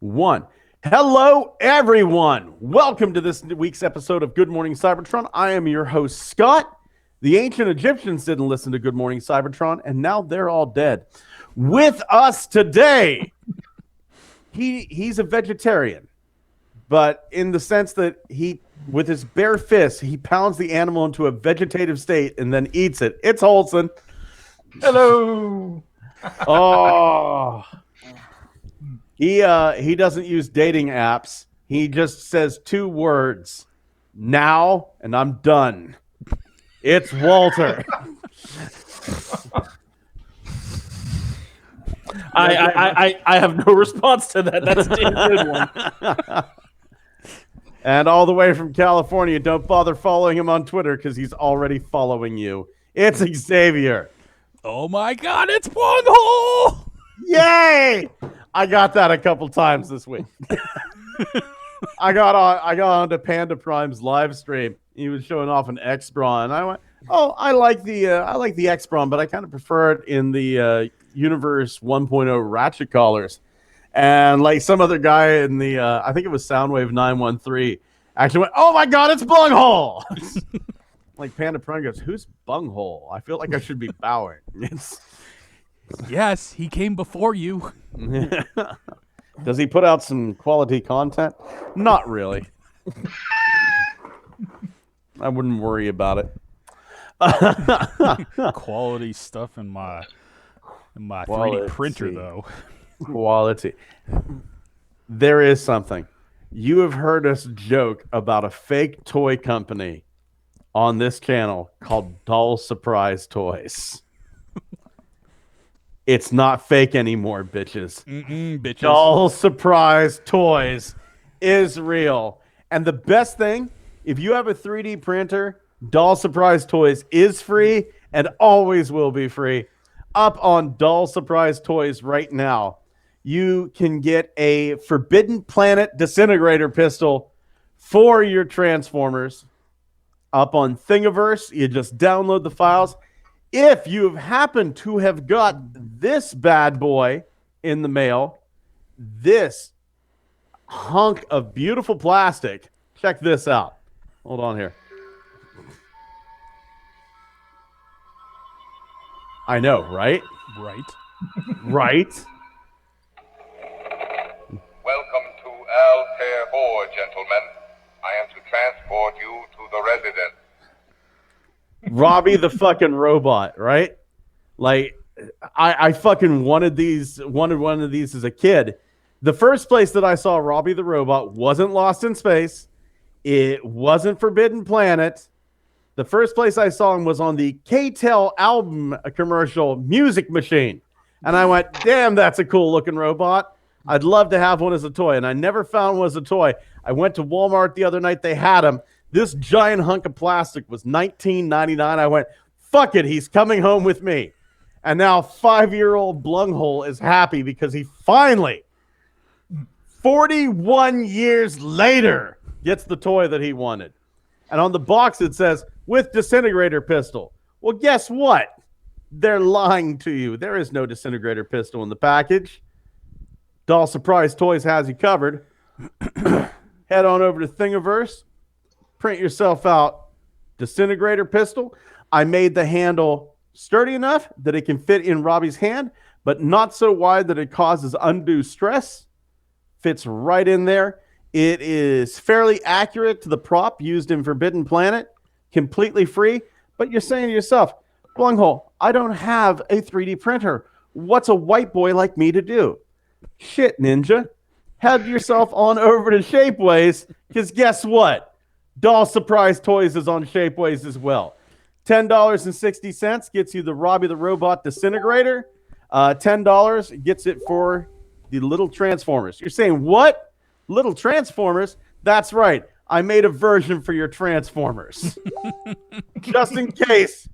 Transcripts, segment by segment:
one. Hello, everyone. Welcome to this week's episode of Good Morning Cybertron. I am your host, Scott. The ancient Egyptians didn't listen to Good Morning Cybertron, and now they're all dead. With us today, he's a vegetarian, but in the sense that with his bare fists, he pounds the animal into a vegetative state and then eats it. It's Olson. Hello. Oh. He doesn't use dating apps. He just says two words, now, and I'm done. It's Walter. I have no response to that. That's a damn good one. And all the way from California, don't bother following him on Twitter because he's already following you. It's Xavier. Oh my God, it's Bunghole! Yay! I got that a couple times this week. I got onto Panda Prime's live stream. He was showing off an X-Brawn, and I went, "Oh, I like the X-Brawn, but I kind of prefer it in the Universe 1.0 Ratchet collars." And like some other guy in the, I think it was Soundwave 913, actually went, "Oh my God, it's Bunghole!" Like Panda Prime goes, "Who's Bunghole? I feel like I should be bowing." Yes, he came before you. Does he put out some quality content? Not really. I wouldn't worry about it. Quality stuff in my Quality. 3D printer, though. Quality. There is something. You have heard us joke about a fake toy company on this channel called Doll Surprise Toys. It's not fake anymore, bitches. Bitches. Doll Surprise Toys is real. And the best thing, if you have a 3D printer, Doll Surprise Toys is free and always will be free. Up on Doll Surprise Toys right now, you can get a Forbidden Planet disintegrator pistol for your Transformers. Up on Thingiverse, you just download the files. If you have happened to have got this bad boy in the mail, this hunk of beautiful plastic, check this out. Hold on here. I know, right? Right. Right? Welcome to Altair 4, gentlemen. I am to transport you to the residence. Robbie the fucking robot, right? Like, I fucking wanted one of these as a kid. The first place that I saw Robbie the robot wasn't Lost in Space. It wasn't Forbidden Planet. The first place I saw him was on the K-Tel album commercial Music Machine. And I went, damn, that's a cool looking robot. I'd love to have one as a toy. And I never found one as a toy. I went to Walmart the other night. They had them. This giant hunk of plastic was $19.99. I went, fuck it, he's coming home with me. And now 5-year-old Blunghole is happy because he finally, 41 years later, gets the toy that he wanted. And on the box it says, with disintegrator pistol. Well, guess what? They're lying to you. There is no disintegrator pistol in the package. Doll Surprise Toys has you covered. Head on over to Thingiverse. Print yourself out disintegrator pistol. I made the handle sturdy enough that it can fit in Robbie's hand, but not so wide that it causes undue stress. Fits right in there. It is fairly accurate to the prop used in Forbidden Planet. Completely free. But you're saying to yourself, Blunghole, I don't have a 3D printer. What's a white boy like me to do? Shit, Ninja. Head yourself on over to Shapeways, because guess what? Doll Surprise Toys is on Shapeways as well. $10.60 gets you the Robbie the Robot disintegrator. $10 gets it for the little Transformers. You're saying, what? Little Transformers? That's right. I made a version for your Transformers. Just in case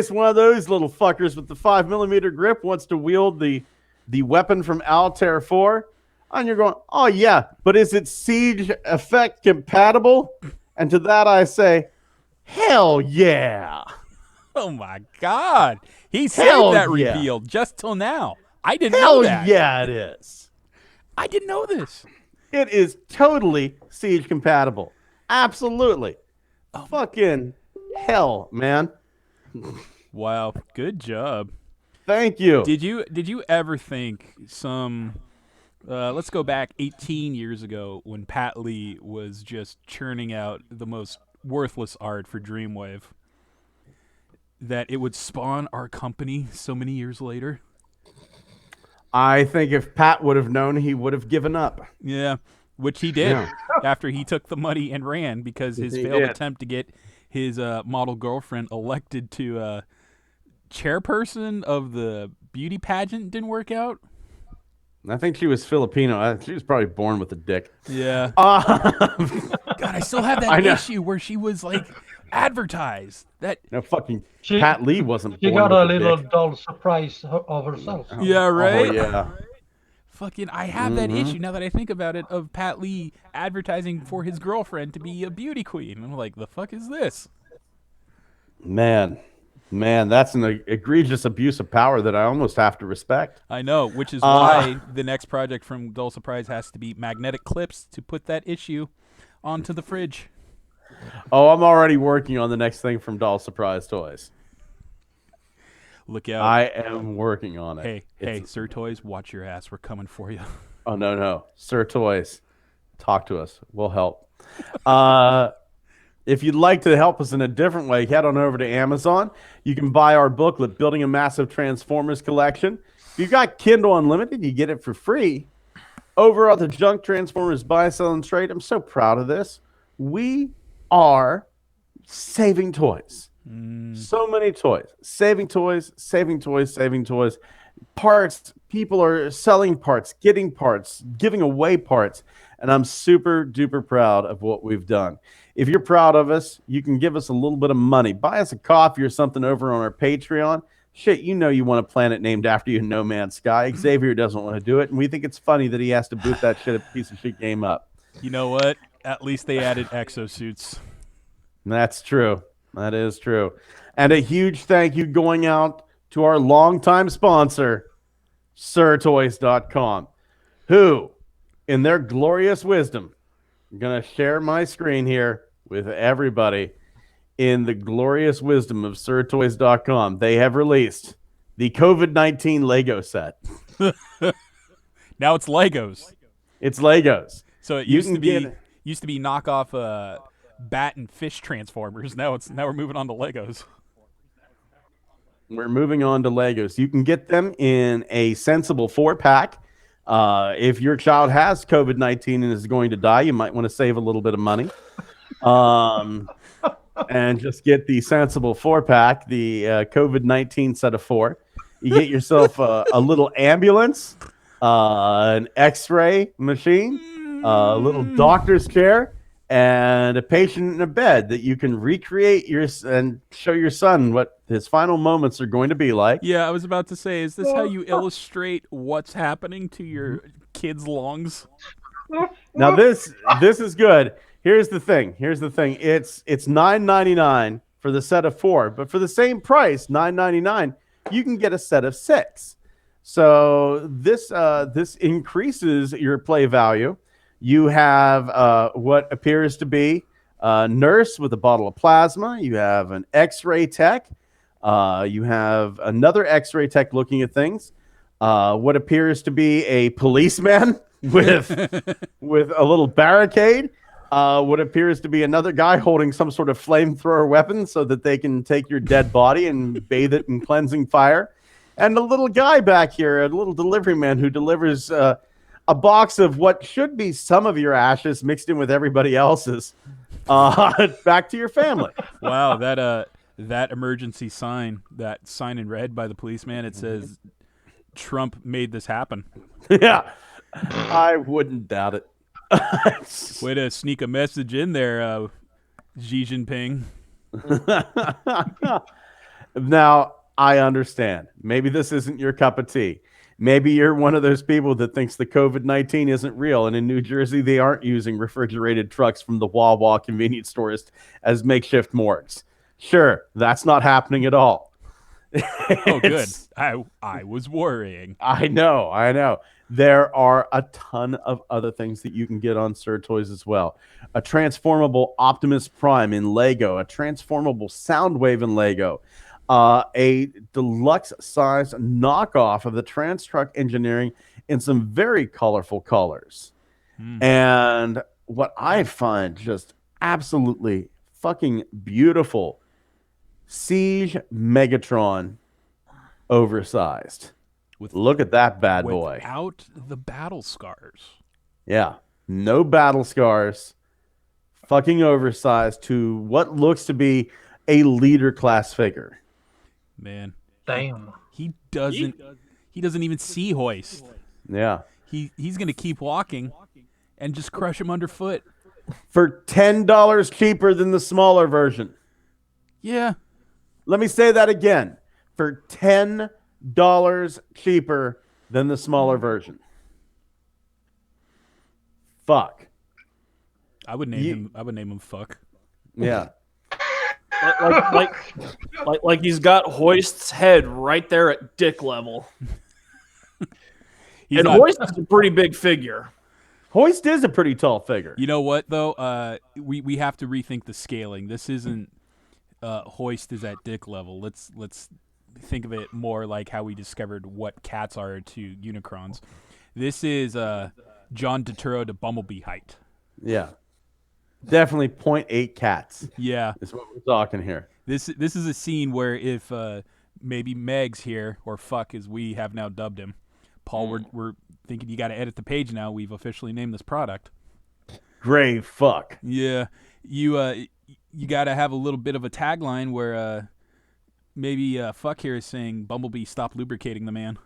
one of those little fuckers with the 5mm grip wants to wield the weapon from Altair 4. And you're going, oh yeah, but is it Siege Effect compatible? And to that I say, hell yeah. Oh my God. He Hell saved that yeah. reveal just till now. I didn't Hell know that. yeah, it is. I didn't know this. It is totally Siege compatible. Absolutely. Fucking hell, man. Wow, good job. Thank you. Did you ever think some let's go back 18 years ago when Pat Lee was just churning out the most worthless art for Dreamwave, that it would spawn our company so many years later? I think if Pat would have known, he would have given up. Yeah, which he did Yeah. after he took the money and ran because his He failed did. attempt to get his model girlfriend elected to chairperson of the beauty pageant didn't work out. I think she was Filipino. She was probably born with a dick. Yeah. Um, God, I still have I that know. issue where she was like advertised. That no, fucking She- Pat Lee wasn't She born got with a a little dick. doll surprise of herself. yeah, right. Oh, yeah. Fucking, I have that issue now that I think about it of Pat Lee advertising for his girlfriend to be a beauty queen. I'm like, the fuck is this? Man, that's an egregious abuse of power that I almost have to respect. I know, which is why the next project from Dull Surprise has to be magnetic clips to put that issue onto the fridge. Oh, I'm already working on the next thing from Doll Surprise Toys. Look out. I am working on it. Hey, Sir Toys, watch your ass. We're coming for you. Oh, no. Sir Toys, talk to us. We'll help. If you'd like to help us in a different way, head on over to Amazon. You can buy our booklet, Building a Massive Transformers Collection. If you've got Kindle Unlimited, you get it for free. Over at the Junk Transformers Buy, Sell, and Trade, I'm so proud of this. We are saving toys. So many toys. Saving toys. Parts. People are selling parts, getting parts, giving away parts. And I'm super duper proud of what we've done. If you're proud of us, you can give us a little bit of money. Buy us a coffee or something over on our Patreon. Shit, you know you want a planet named after you in No Man's Sky. Xavier doesn't want to do it, and we think it's funny that he has to boot that piece of shit game up. You know what? At least they added exosuits. That's true. That is true. And a huge thank you going out to our longtime sponsor, SirToys.com, who, in their glorious wisdom, I'm going to share my screen here with everybody. In the glorious wisdom of SirToys.com, they have released the COVID-19 Lego set. Now it's Legos. It's Legos. So it You used can to be get- knockoff bat and fish transformers. Now we're moving on to Legos. We're moving on to Legos. You can get them in a sensible 4-pack. If your child has COVID-19 and is going to die, you might want to save a little bit of money. And just get the sensible 4-pack, the COVID-19 set of 4. You get yourself a little ambulance, an X-ray machine, a little doctor's chair, and a patient in a bed that you can recreate and show your son what his final moments are going to be like. Yeah, I was about to say, is this how you illustrate what's happening to your kids' lungs? Now this is good. Here's the thing. It's $9.99 for the set of 4, but for the same price, $9.99, you can get a set of 6. So this increases your play value. You have what appears to be a nurse with a bottle of plasma. You have an X-ray tech. You have another X-ray tech looking at things. What appears to be a policeman with a little barricade. What appears to be another guy holding some sort of flamethrower weapon so that they can take your dead body and bathe it in cleansing fire. And a little guy back here, a little delivery man who delivers a box of what should be some of your ashes mixed in with everybody else's back to your family. Wow, that emergency sign, that sign in red by the policeman, it says Trump made this happen. Yeah, I wouldn't doubt it. Way to sneak a message in there, Xi Jinping. Now, I understand. Maybe this isn't your cup of tea. Maybe you're one of those people that thinks the COVID-19 isn't real, and in New Jersey, they aren't using refrigerated trucks from the Wawa convenience stores as makeshift morgues. Sure, that's not happening at all. Oh, good. I was worrying. I know. There are a ton of other things that you can get on Sir Toys as well. A transformable Optimus Prime in Lego, a transformable Soundwave in Lego, a deluxe size knockoff of the Trans Truck Engineering in some very colorful colors. And what I find just absolutely fucking beautiful, Siege Megatron oversized. Look at that bad boy. Without the battle scars. Yeah. No battle scars. Fucking oversized to what looks to be a leader class figure. Man. Damn. He doesn't even see Hoist. Yeah. He's gonna keep walking and just crush him underfoot. For $10 cheaper than the smaller version. Yeah. Let me say that again. For $10 cheaper than the smaller version. Fuck. I would name him Fuck. Yeah. Like he's got Hoist's head right there at dick level. And Hoist is a pretty big figure. Hoist is a pretty tall figure. You know what though? We have to rethink the scaling. This isn't Hoist is at dick level. Let's think of it more like how we discovered what cats are to Unicrons. This is John Turturro to Bumblebee height. Yeah. Definitely 0.8 cats. Yeah. Is what we're talking here. This is a scene where if maybe Meg's here, or Fuck as we have now dubbed him, Paul, we're thinking you got to edit the page now. We've officially named this product. Gray Fuck. Yeah. You got to have a little bit of a tagline where maybe Fuck here is saying, Bumblebee, stop lubricating the man.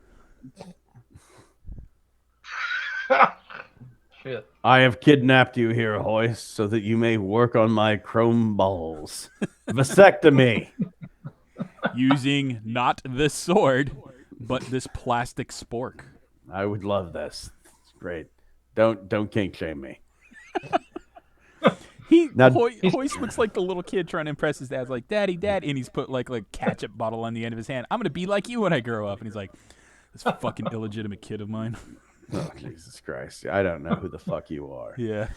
Shit. I have kidnapped you here, Hoist, so that you may work on my chrome balls. Vasectomy. Using not this sword, but this plastic spork. I would love this. It's great. Don't kink shame me. Hoist looks like the little kid trying to impress his dad. Like, Daddy, Dad. And he's put like a ketchup bottle on the end of his hand. I'm going to be like you when I grow up. And he's like, this fucking illegitimate kid of mine. Oh, Jesus Christ. I don't know who the fuck you are. Yeah.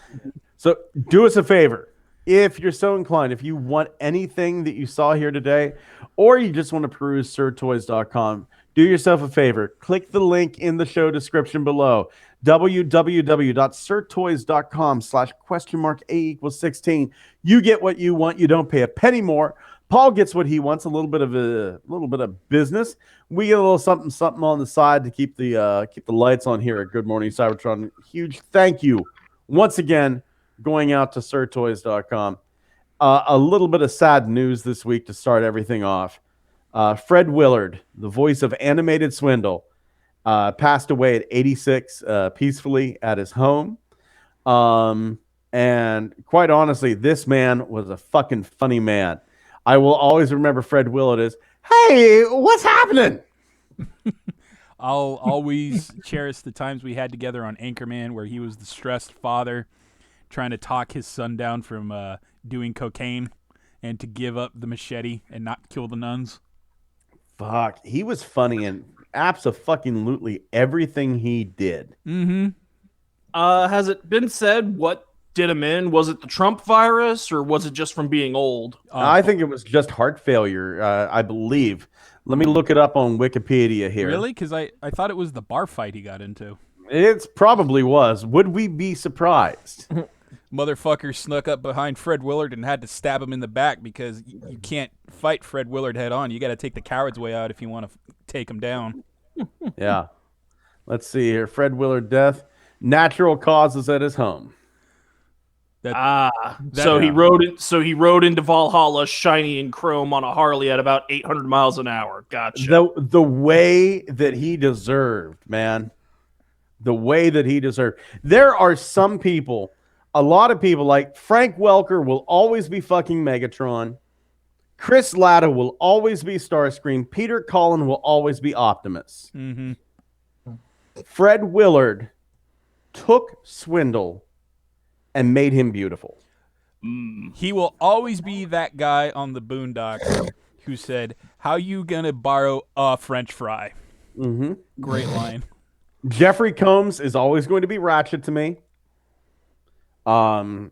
So do us a favor. If you're so inclined, if you want anything that you saw here today, or you just want to peruse sirtoys.com, do yourself a favor. Click the link in the show description below. www.sirtoys.com/?A=16. You get what you want. You don't pay a penny more. Paul gets what he wants, a little bit of business. We get a little something on the side to keep the lights on here at Good Morning Cybertron. Huge thank you once again going out to sirtoys.com. A little bit of sad news this week to start everything off. Fred Willard, the voice of Animated Swindle, passed away at 86 peacefully at his home. And quite honestly, this man was a fucking funny man. I will always remember Fred Willard as, hey, what's happening? I'll always cherish the times we had together on Anchorman where he was the stressed father trying to talk his son down from doing cocaine and to give up the machete and not kill the nuns. Fuck, he was funny in abso-fucking-lutely everything he did. Mm-hmm. Has it been said what did him in? Was it the Trump virus or was it just from being old? I think it was just heart failure, I believe. Let me look it up on Wikipedia here. Really? Because I thought it was the bar fight he got into. It probably was. Would we be surprised? Motherfucker snuck up behind Fred Willard and had to stab him in the back because you can't fight Fred Willard head on. You got to take the coward's way out if you want to take him down. Yeah. Let's see here. Fred Willard death. Natural causes at his home. So he rode into Valhalla shiny and chrome on a Harley at about 800 miles an hour. Gotcha. The way that he deserved, man. The way that he deserved. There are some people, a lot of people, like Frank Welker will always be fucking Megatron. Chris Latta will always be Starscream. Peter Cullen will always be Optimus. Mm-hmm. Fred Willard took Swindle and made him beautiful. He will always be that guy on the Boondocks who said, "How you gonna borrow a French fry?" Mm-hmm. Great line. Jeffrey Combs is always going to be Ratchet to me. Yeah.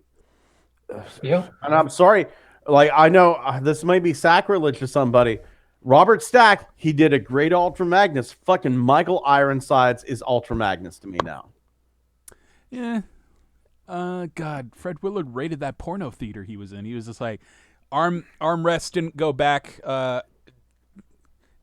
And I'm sorry, like I know this may be sacrilege to somebody. Robert Stack, he did a great Ultra Magnus. Fucking Michael Ironsides is Ultra Magnus to me now. Yeah. God, Fred Willard raided that porno theater he was in. He was just like, armrest didn't go back.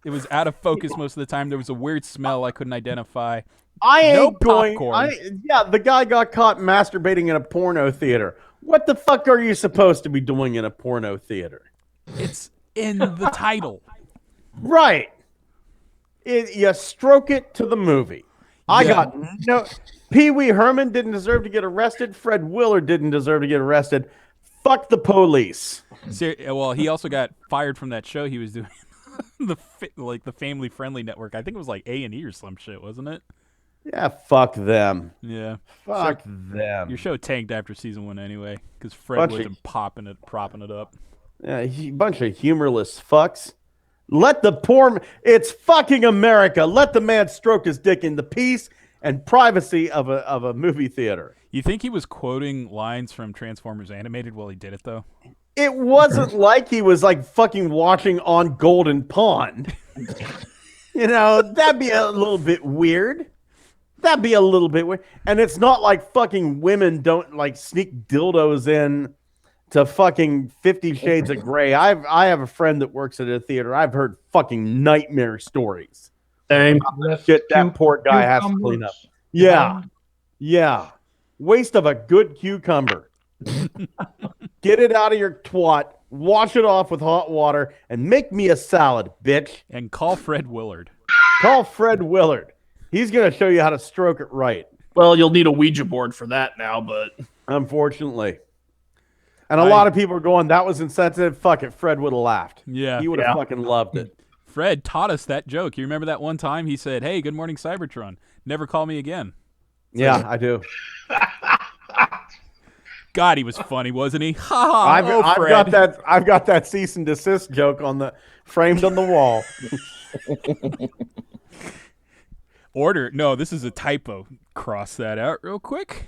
It was out of focus most of the time. There was a weird smell I couldn't identify. I ain't No going. popcorn. Yeah, the guy got caught masturbating in a porno theater. What the fuck are you supposed to be doing in a porno theater? It's in the title. Right. You stroke it to the movie. I Yeah. got no. Pee Wee Herman didn't deserve to get arrested. Fred Willard didn't deserve to get arrested. Fuck the police. Well, he also got fired from that show he was doing, the Family Friendly Network. I think it was like A&E or some shit, wasn't it? Yeah, fuck them. Yeah. Fuck them. Your show tanked after season 1 anyway, because Fred Bunch wasn't of- propping it up. Yeah, bunch of humorless fucks. Let the poor. It's fucking America. Let the man stroke his dick in the peace and privacy of a movie theater. You think he was quoting lines from Transformers Animated while he did it, though? It wasn't like he was like fucking watching On Golden Pond. That'd be a little bit weird. That'd be a little bit weird. And it's not like fucking women don't like sneak dildos in to fucking 50 Shades of Grey. I have a friend that works at a theater. I've heard fucking nightmare stories. Same. Shit, that poor guy has to clean up. Yeah. Yeah. Waste of a good cucumber. Get it out of your twat, wash it off with hot water, and make me a salad, bitch. And call Fred Willard. Call Fred Willard. He's going to show you how to stroke it right. Well, you'll need a Ouija board for that now, but Unfortunately. And a lot of people are going, that was insensitive. Fuck it. Fred would have laughed. Yeah. He would have fucking loved it. Fred taught us that joke. You remember that one time he said, "Hey, good morning, Cybertron. Never call me again." Yeah, I do. God, he was funny, wasn't he? Ha ha. I've got that cease and desist joke framed on the wall. No, this is a typo. Cross that out real quick.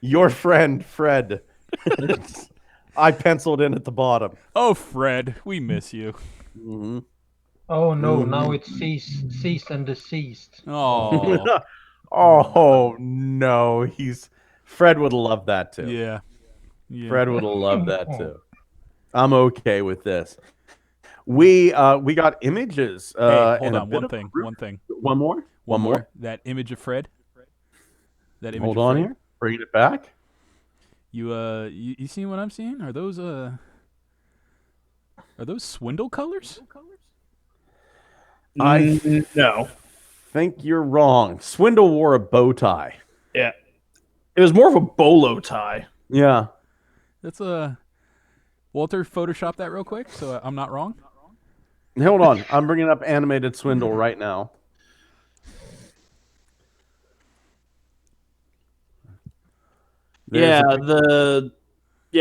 Your friend, Fred. I penciled in at the bottom. Oh, Fred, we miss you. Mm-hmm. Oh no, now it's ceased and deceased. Oh, Oh no, Fred would have loved that too. yeah. Fred would have loved that too. I'm okay with this. We got images. Hey, hold and a on. bit One of- thing. One more. One more. That image of Fred. That image. Hold of on Fred. here. Bring it back. You seeing what I'm seeing? Are those swindle colors? I no. think you're wrong. Swindle wore a bow tie. Yeah. It was more of a bolo tie. Yeah. That's Walter, Photoshop that real quick, so I'm not wrong. Hold on. I'm bringing up animated swindle right now.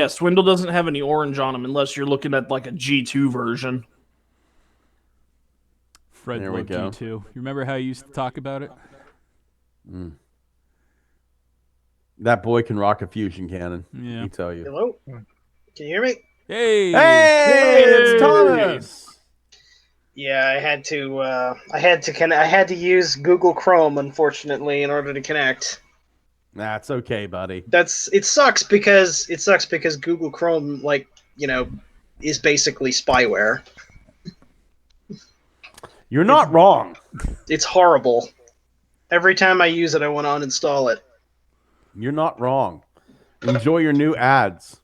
Swindle doesn't have any orange on him unless you're looking at like a G2 version. Fred There we loved go. G2. You remember how you used to talk about it? That boy can rock a fusion cannon. Yeah. Let me tell you. Hello? Can you hear me? Hey! Hey, it's Thomas. Yeah, I had to use Google Chrome, unfortunately, in order to connect. That's okay, buddy. It sucks because Google Chrome, is basically spyware. You're not wrong. It's horrible. Every time I use it, I want to uninstall it. You're not wrong. Enjoy your new ads.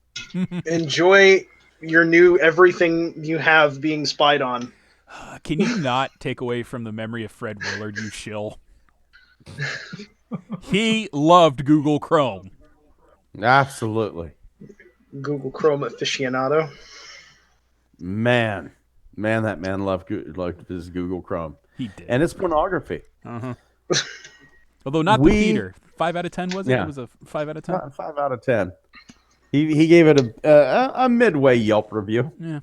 Enjoy your new everything you have being spied on. Can you not take away from the memory of Fred Willard, you shill? He loved Google Chrome. Absolutely. Google Chrome aficionado. Man, that man loved his Google Chrome. He did. And it's pornography. Uh-huh. Although not the theater. 5 out of 10, was it? Yeah. It was a 5 out of 10? 5 out of 10. He gave it a midway Yelp review. Yeah.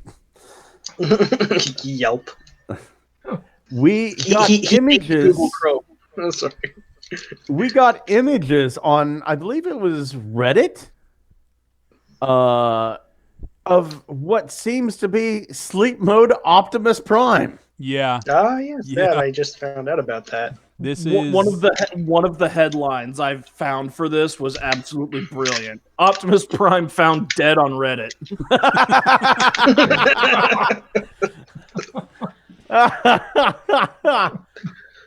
Yelp. We got He images. Google Chrome. Oh, sorry. We got images on, I believe it was Reddit, of what seems to be sleep mode Optimus Prime. Yeah. Ah, yes, Yeah. that I just found out about that. This is One of the headlines I've found for this was absolutely brilliant. Optimus Prime found dead on Reddit.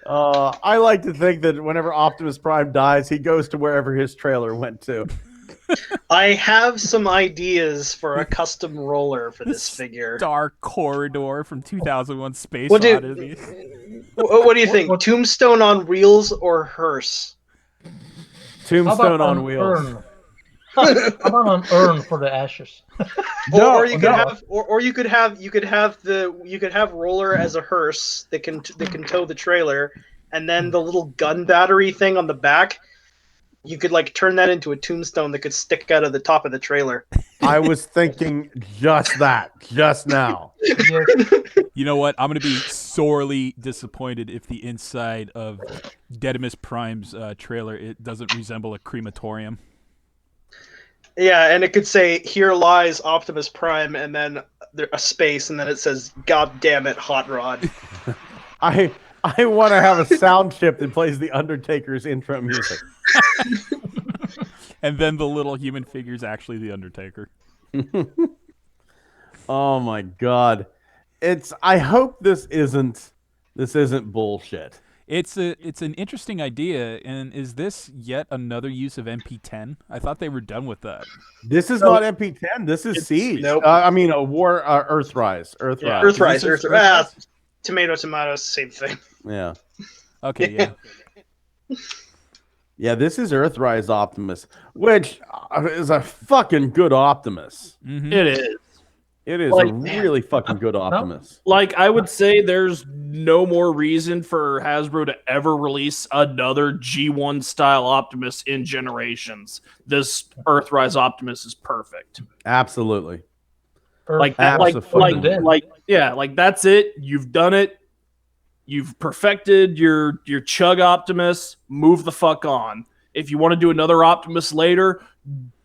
I like to think that whenever Optimus Prime dies, he goes to wherever his trailer went to. I have some ideas for a custom roller for this figure. Dark Corridor from 2001 Space What do- Odyssey. What do you think? What- Tombstone on wheels or hearse? How Tombstone about on an wheels. urn? How about an urn for the ashes? Or you could no. have, or you could have roller as a hearse that can tow the trailer, and then the little gun battery thing on the back. You could like turn that into a tombstone that could stick out of the top of the trailer. I was thinking just that, just now. Yes. You know what? I'm going to be sorely disappointed if the inside of Dedimus Prime's trailer it doesn't resemble a crematorium. Yeah, and it could say "Here lies Optimus Prime," and then a space, and then it says "God damn it, Hot Rod." I want to have a sound chip that plays the Undertaker's intro music. And then the little human figure is actually the Undertaker. Oh my god. I hope this isn't bullshit. It's an interesting idea, and is this yet another use of MP10? I thought they were done with that. This is not MP10. This is Siege. Nope. I mean, a War Earthrise. Earthrise. Yeah, Is Earthrise. this Earthrise. Tomato, same thing. Yeah. Okay, yeah. Yeah, this is Earthrise Optimus, which is a fucking good Optimus. Mhm. It is. It is Like, a really fucking good Optimus. Like, I would say there's no more reason for Hasbro to ever release another G1 style Optimus in Generations. This Earthrise Optimus is perfect. Absolutely. Like, Absolutely. like that's it. You've done it. You've perfected your Chug Optimus. Move the fuck on. If you want to do another Optimus later,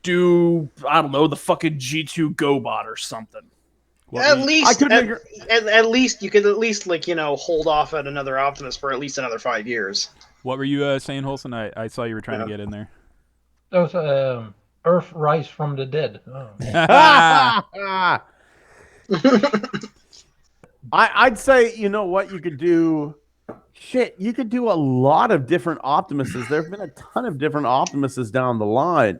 do I don't know the fucking G2 GoBot or something. At least, couldn't at least you could hold off at another Optimus for at least another 5 years. What were you saying, Holson? I saw you were trying to get in there. Those Earth Rise from the Dead. Oh. I'd say, you know what, you could do. Shit, you could do a lot of different Optimuses. There have been a ton of different Optimuses down the line.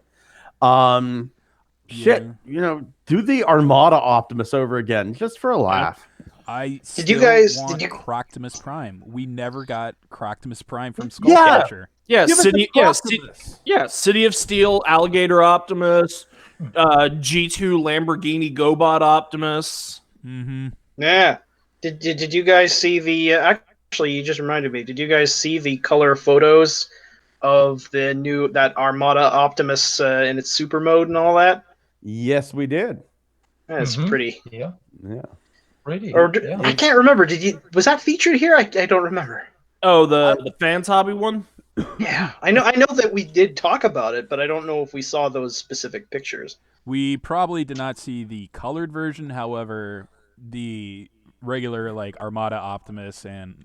Shit, do the Armada Optimus over again, just for a laugh. I Did you still guys- want did you- Croctimus Prime. We never got Croctimus Prime from Yeah. Skullcatcher. Yeah, Give us City, the yeah, Optimus. City of Steel, Alligator Optimus, G2 Lamborghini GoBot Optimus. Mm-hmm. Yeah. Did you guys see the? Actually, you just reminded me. Did you guys see the color photos of that Armada Optimus in its super mode and all that? Yes, we did. That's Mhm. pretty. Yeah. Yeah. Pretty. Or yeah. I can't remember. Was that featured here? I don't remember. Oh, the Fans Hobby one? Yeah, I know that we did talk about it, but I don't know if we saw those specific pictures. We probably did not see the colored version. However, the regular like Armada Optimus and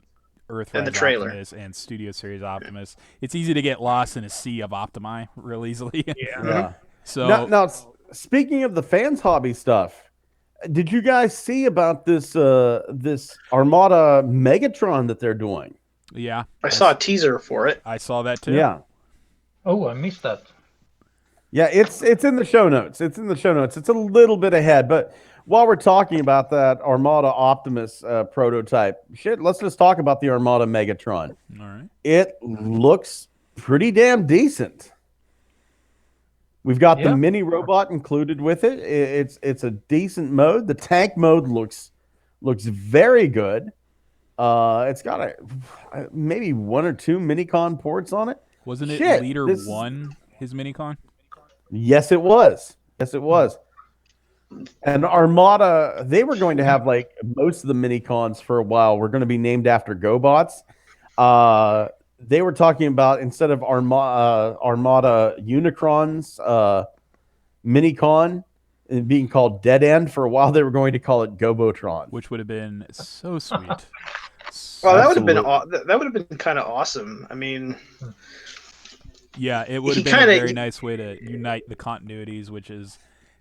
Earthrise And the trailer. Optimus and Studio Series Optimus. It's easy to get lost in a sea of Optimi real easily. Yeah. So Now, speaking of the Fans Hobby stuff, did you guys see about this this Armada Megatron that they're doing? yeah, I saw a teaser for it. I saw that too. Yeah. Oh, I missed that. Yeah, it's in the show notes. It's in the show notes. It's a little bit ahead, but while we're talking about that Armada Optimus prototype, let's just talk about the Armada Megatron. All right. It looks pretty damn decent. We've got the mini robot included with it. It's a decent mode. The tank mode looks very good. It's got maybe one or two Minicon ports on it. Wasn't it Shit, Leader this- 1 his Minicon? Yes, it was. Yes, it was. And Armada, they were going to have like most of the mini cons for a while were going to be named after GoBots. They were talking about instead of Armada Unicrons mini con being called Dead End for a while, they were going to call it Gobotron, which would have been so sweet. Well, that would have been Absolutely. that would have been kind of awesome. I mean, Yeah, it would have He been a kinda- very nice way to unite the continuities, which is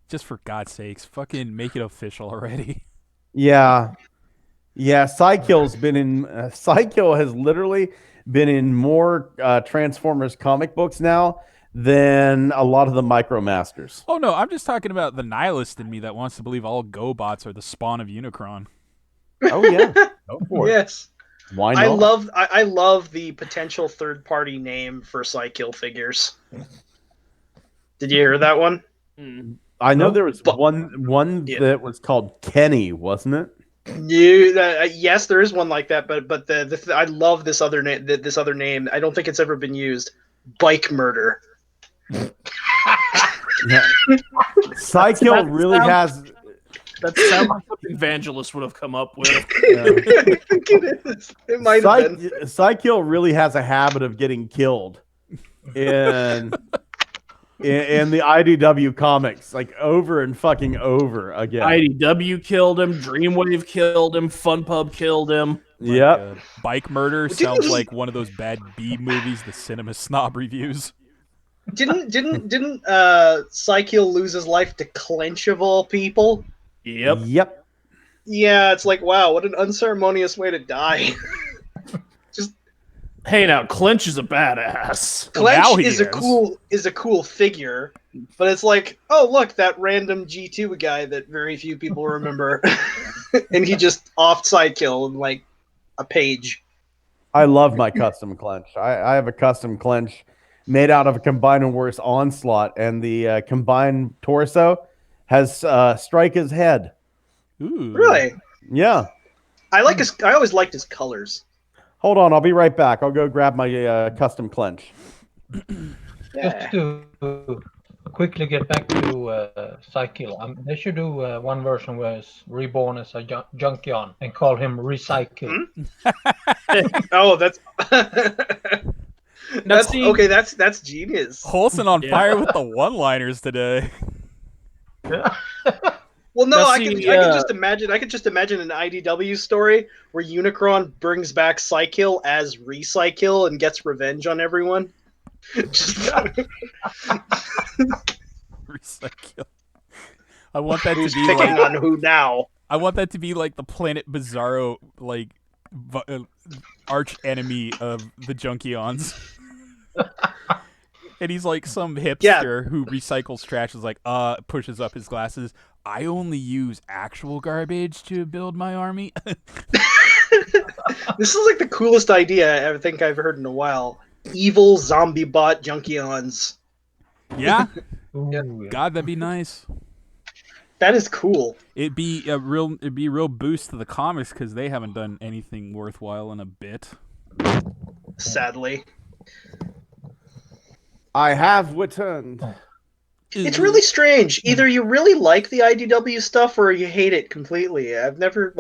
just for God's sakes, fucking make it official already. Yeah. Psykill's been in. Cykill has literally been in more Transformers comic books now than a lot of the Micromasters. Oh no, I'm just talking about the nihilist in me that wants to believe all GoBots are the spawn of Unicron. Oh yeah, go for it. yes. Why not? I love the potential third party name for Psykill figures. Did you hear that one? I know there was But- one Yeah. that was called Kenny, wasn't it? Yes, there is one like that, but I love this other name. This other name, I don't think it's ever been used. Bike Murder. Yeah. Cykill really has. That sounds like something Evangelist would have come up with. I think it is. It might have been. Cykill really has a habit of getting killed in the IDW comics, like over and fucking over again. IDW killed him. Dreamwave killed him. Fun Pub killed him. Yep. Bike Murder sounds like one of those bad B movies the Cinema Snob reviews. Didn't Psykill lose his life to Clench of all people? Yep. Yeah, it's like, wow, what an unceremonious way to die. Hey, now Clench is a badass. Now Clench he is a cool figure, but it's like, oh look, that random G2 guy that very few people remember, and he just offed Psykill in like a page. I love my custom clench. I have a custom clench made out of a Combine and Worse Onslaught, and the combined torso has Strika's head. Ooh. Really, Yeah. I always liked his colors. Hold on, I'll be right back. I'll go grab my custom clench. Just to quickly get back to Cykill, they should do one version where it's reborn as a Junkion and call him Recycle. Oh, that's Now, that's see- okay. That's genius. Holson on Yeah. fire with the one-liners today. Well, no, Now, I see, could just imagine. I could just imagine an IDW story where Unicron brings back Psykill as Recycle and gets revenge on everyone. Recycle. I want that Who's to be picking like on who now? I want that to be like the Planet Bizarro like arch enemy of the Junkions. And he's like some hipster who recycles trash. Is like, pushes up his glasses. I only use actual garbage to build my army. This is like the coolest idea I think I've heard in a while. Evil zombie bot Junkions. Yeah, Ooh, yeah. God, that'd be nice. That is cool. It'd be a real boost to the comics because they haven't done anything worthwhile in a bit. Sadly, I have returned. it's really strange. Either you really like the IDW stuff or you hate it completely. I've never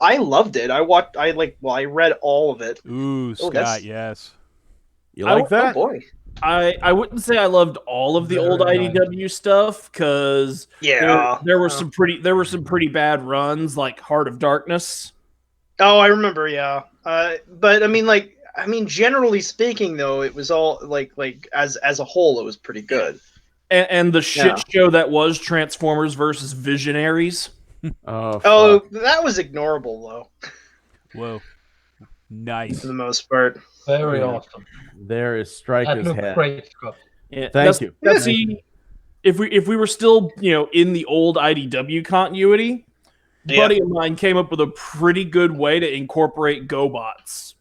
I loved it. I read all of it. Ooh, Scott, that's- yes. You like Oh that? boy. I wouldn't say I loved all of the old Very nice. IDW stuff because Yeah. there were some pretty bad runs like Heart of Darkness. Oh, I remember. Yeah. But I mean, generally speaking, though, it was all like as a whole, it was pretty good. And the shit Yeah. show that was Transformers versus Visionaries. Oh, Oh, fuck. that was ignorable though, Whoa, nice. for the most part. Very Yeah. awesome. There is That Striker's looked head. great, Scott. Yeah, Thank you. Now, see, if we were still in the old IDW continuity, a Yeah. buddy of mine came up with a pretty good way to incorporate GoBots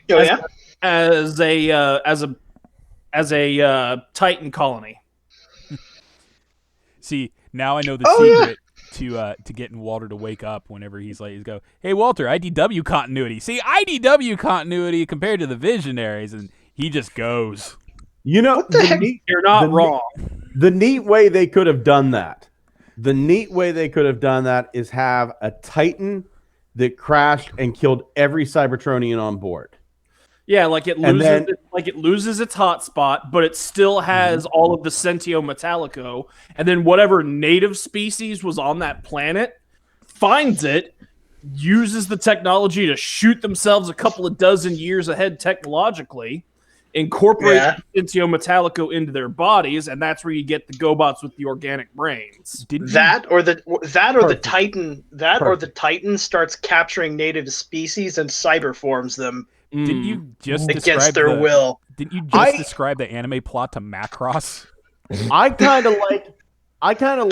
Oh yeah. as a Titan colony. See, now I know the Oh, yeah. secret to getting Walter to wake up whenever he's go, hey Walter, IDW continuity. See, IDW continuity compared to the Visionaries, and he just goes. You know, What the heck? You're not The- wrong. The neat way they could have done that. Is have a Titan that crashed and killed every Cybertronian on board. Yeah, like it And loses then- it loses its hotspot, but it still has all of the Sentio Metallico, and then whatever native species was on that planet finds it, uses the technology to shoot themselves a couple of dozen years ahead technologically, incorporate Sentio Metallico into their bodies, and that's where you get the GoBots with the organic brains. Or the Titan starts capturing native species and cyberforms them. Didn't you just against describe their will? Didn't you just describe the anime plot to Macross? I kind of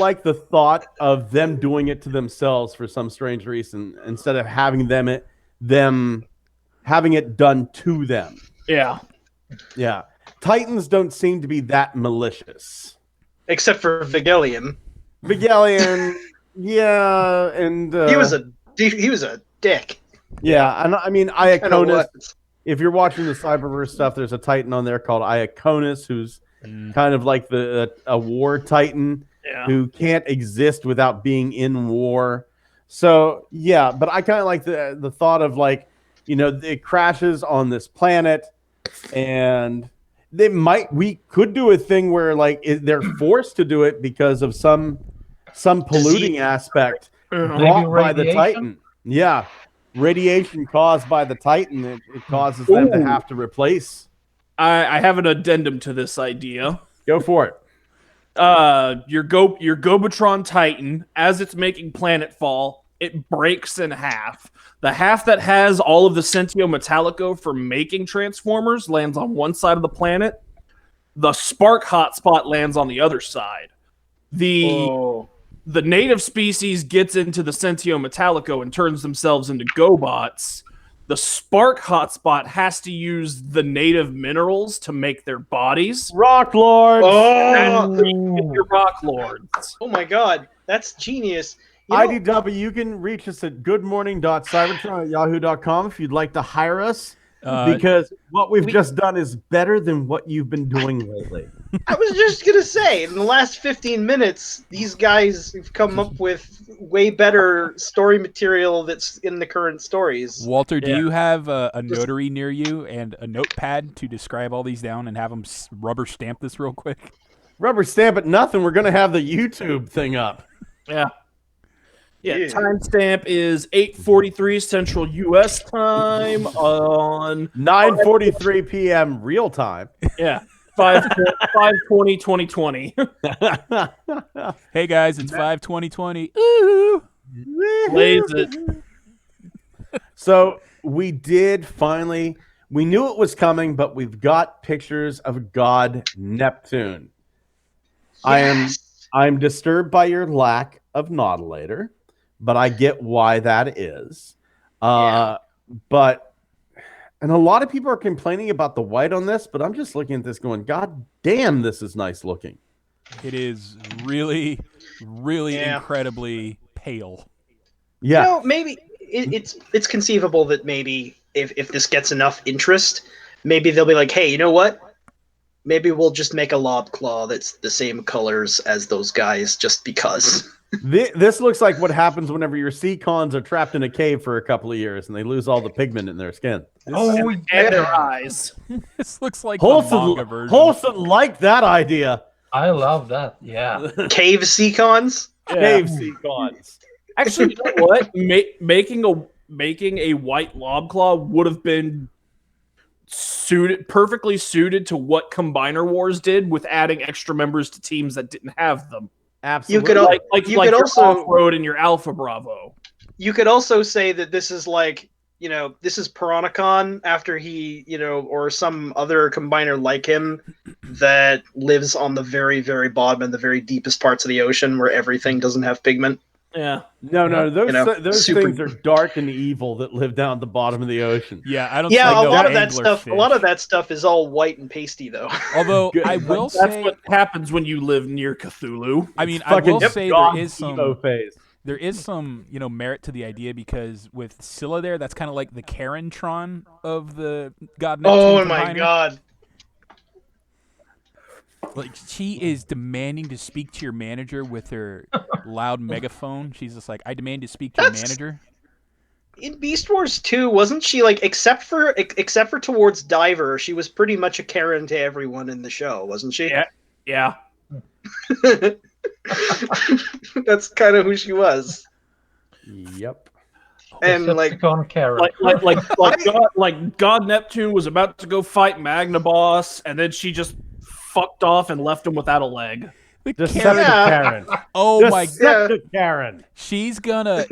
like the thought of them doing it to themselves for some strange reason instead of having them having it done to them. Yeah. Yeah. Titans don't seem to be that malicious. Except for Vigelian. Yeah, and he was a dick. Yeah, and I mean Iaconus. If you're watching the Cyberverse stuff, there's a Titan on there called Iaconus, who's kind of like a war Titan who can't exist without being in war. So yeah, but I kind of like the thought of like, it crashes on this planet, and we could do a thing where like they're forced to do it because of some polluting aspect brought by the Titan. Yeah. Radiation caused by the Titan, it causes them to have to replace. I have an addendum to this idea. Go for it. Your Gobatron Titan, as it's making planetfall, it breaks in half. The half that has all of the Sentio Metallico for making Transformers lands on one side of the planet. The Spark hotspot lands on the other side. The native species gets into the Sentio Metallico and turns themselves into GoBots. The Spark hotspot has to use the native minerals to make their bodies. Rock Lords! Your Rock Lords. Oh my god, that's genius. IDW, you can reach us at goodmorning.cybertron@yahoo.com if you'd like to hire us. Because what we've just done is better than what you've been doing lately. I was just going to say, in the last 15 minutes, these guys have come up with way better story material that's in the current stories. Walter, do you have a notary near you and a notepad to describe all these down and have them rubber stamp this real quick? Rubber stamp it, nothing. We're going to have the YouTube thing up. Yeah. Yeah, timestamp is 8:43 Central U.S. time on 9:43 p.m. real time. Yeah, 5/20/2020. Hey guys, it's 5/20/20. Ooh, blaze it. So we did finally. We knew it was coming, but we've got pictures of God Neptune. Yes. I'm disturbed by your lack of Nautilus. But I get why that is. And a lot of people are complaining about the white on this, but I'm just looking at this going, God damn, this is nice looking. it is really, really incredibly pale. Yeah. Maybe it's conceivable that maybe if this gets enough interest, maybe they'll be like, hey, you know what? Maybe we'll just make a lob claw that's the same colors as those guys just because. This looks like what happens whenever your sea cons are trapped in a cave for a couple of years and they lose all the pigment in their skin. And their eyes. This looks like the manga version. Holston liked that idea. I love that. Yeah. Cave sea cons? Cave sea cons. Actually, you know what? Making a white lob claw would have been perfectly suited to what Combiner Wars did with adding extra members to teams that didn't have them. Absolutely. You could your also Off-Road and your Alpha Bravo. You could also say that this is like, this is Piranacon after he, or some other combiner like him that lives on the very, very bottom and the very deepest parts of the ocean where everything doesn't have pigment. Yeah. No, those things are dark and evil that live down at the bottom of the ocean. Yeah, I don't. Yeah, think a lot of that stuff. anglerfish. A lot of that stuff is all white and pasty, though. Although I will That's say, what happens when you live near Cthulhu. I mean, I will say God there is some. emo phase. There is some, merit to the idea because with Scylla there, that's kind of like the Karen-tron of the God Neptune Oh my combiner. god. Like she is demanding to speak to your manager with her loud megaphone. She's just like, I demand to speak to your manager. In Beast Wars 2, wasn't she like, except for towards Diver, she was pretty much a Karen to everyone in the show, wasn't she? Yeah. That's kind of who she was. Yep. And like Karen. Like God Neptune was about to go fight Magnaboss, and then she just fucked off and left him without a leg. Deceptive Karen. Oh my Deceptive Karen. She's gonna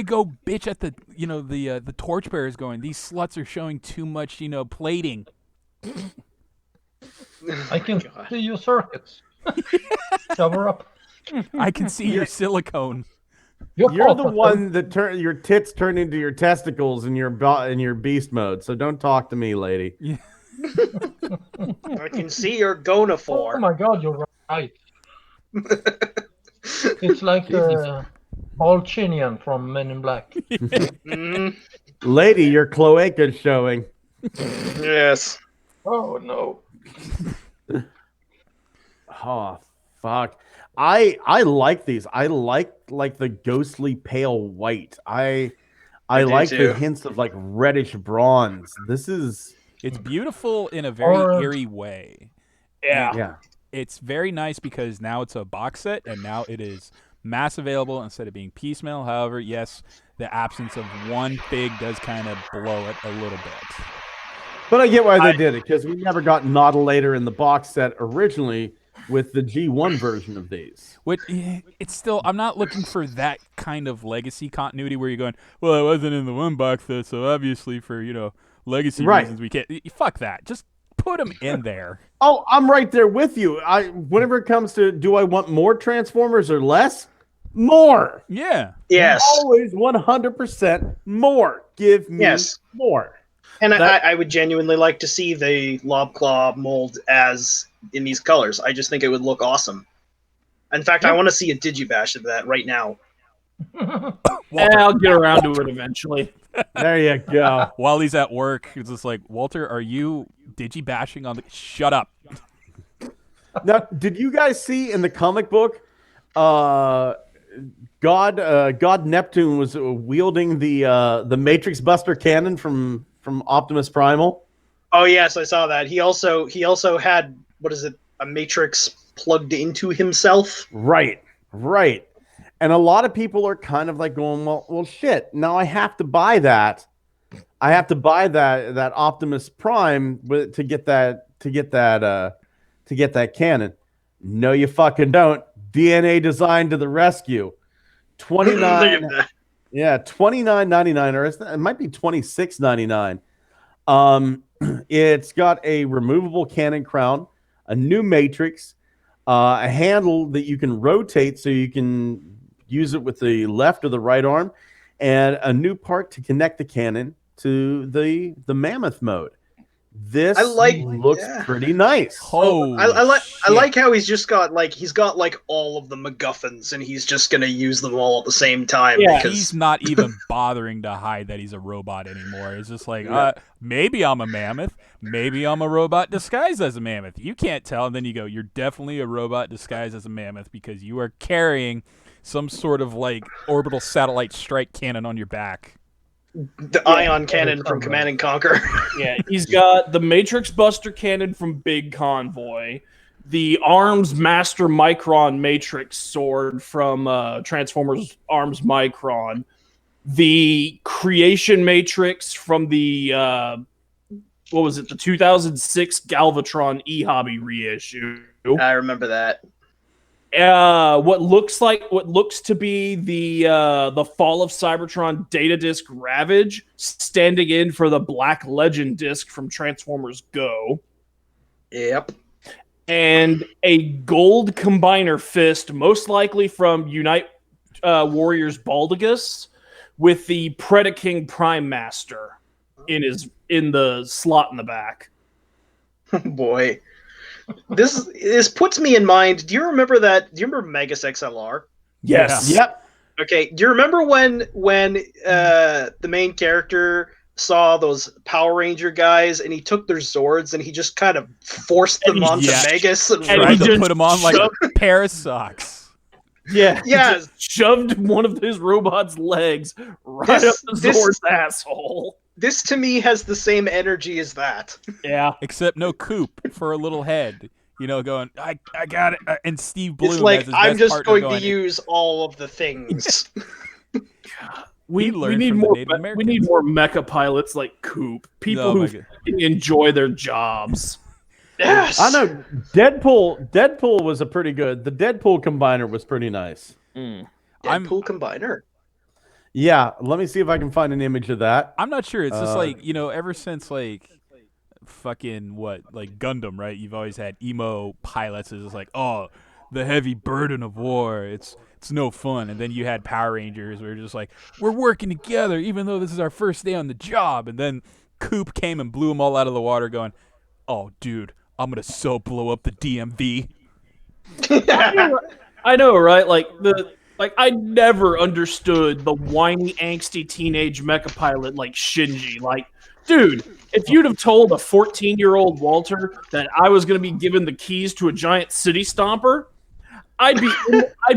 go bitch at the the torchbearers going, these sluts are showing too much, plating. I can see your circuits. Cover up. I can see your silicone. You're the one that your tits turn into your testicles in your beast mode. So don't talk to me, lady. Yeah. I can see your gonaphore. Oh my god, you're right. It's like Paul Chinian from Men in Black. Lady, your cloaca's showing. Yes. Oh no. Oh fuck. I like these. I like the ghostly pale white. I like the hints of like reddish bronze. It's beautiful in a very eerie way. Yeah. It's very nice because now it's a box set and now it is mass available instead of being piecemeal. However, yes, the absence of one fig does kind of blow it a little bit. But I get why they did it, because we never got Nautilator in the box set originally with the G1 version of these. It's still, I'm not looking for that kind of legacy continuity where you're going, well, I wasn't in the one box set, so obviously for, legacy reasons we can't. Fuck that. Just put them in there. Oh, I'm right there with you. Whenever it comes to, do I want more Transformers or less? More. Yeah. Yes. Always 100% more. Give me more. And I would genuinely like to see the Lobclaw mold as in these colors. I just think it would look awesome. In fact, I want to see a Digibash of that right now. I'll get around to it eventually. There you go. While he's at work, he's just like, Walter, are you Digibashing on the... Shut up. Now, did you guys see in the comic book, God Neptune was wielding the Matrix Buster cannon from Optimus Primal? Oh yes, I saw that. He also had, what is it, a Matrix plugged into himself? Right. And a lot of people are kind of like going, well, shit. Now I have to buy that. I have to buy that Optimus Prime to get that cannon. No, you fucking don't. DNA Design to the rescue. $29.99, or it might be $26.99. It's got a removable cannon crown, a new matrix, a handle that you can rotate so you can use it with the left or the right arm, and a new part to connect the cannon to the mammoth mode. This looks pretty nice. I like how he's got all of the MacGuffins and he's just gonna use them all at the same time. Yeah, because he's not even bothering to hide that he's a robot anymore. It's just like, maybe I'm a mammoth, maybe I'm a robot disguised as a mammoth. You can't tell, and then you go, you're definitely a robot disguised as a mammoth because you are carrying some sort of like orbital satellite strike cannon on your back. The ion cannon from Command and Conquer. Yeah, he's got the Matrix Buster cannon from Big Convoy, the Arms Master Micron Matrix sword from Transformers Arms Micron, the Creation Matrix from the the 2006 Galvatron E-Hobby reissue. I remember that. What looks to be the Fall of Cybertron data disc Ravage, standing in for the Black Legend disc from Transformers Go. Yep. And a gold combiner fist, most likely from Unite Warriors Baldigus, with the Predaking Prime Master in the slot in the back. Oh boy. This puts me in mind. Do you remember Megas XLR? Yes. Yep. Okay. Do you remember when the main character saw those Power Ranger guys, and he took their Zords and he just kind of forced them onto Yeah. Megas and And Tried he to just put him on like a shoved- pair of socks. Yeah. Yes, shoved one of his robot's legs right This- up the this- Zord's asshole. this to me has the same energy as that. Yeah. Except no Coop for a little head. You know, going, I got it. And Steve Bloom It's as like his I'm best just partner going to going, use all of the things. We We learned need from the more. Native We Americans. need more mecha pilots like Coop. People Oh who my God. fucking enjoy their jobs. Yes, I know Deadpool was a pretty good. The Deadpool combiner was pretty nice. I'm Deadpool combiner. Yeah, let me see if I can find an image of that. I'm not sure. It's just Uh, like, you know, ever since like fucking like Gundam, right? You've always had emo pilots. It's just like, oh, the heavy burden of war. It's no fun. And then you had Power Rangers where you're just like, we're working together even though this is our first day on the job. And then Coop came and blew them all out of the water going, oh, dude, I'm going to blow up the DMV. I know, right? Like I never understood the whiny, angsty teenage mecha pilot like Shinji. Like, dude, if you'd have told a 14-year-old Walter that I was going to be given the keys to a giant city stomper, I'd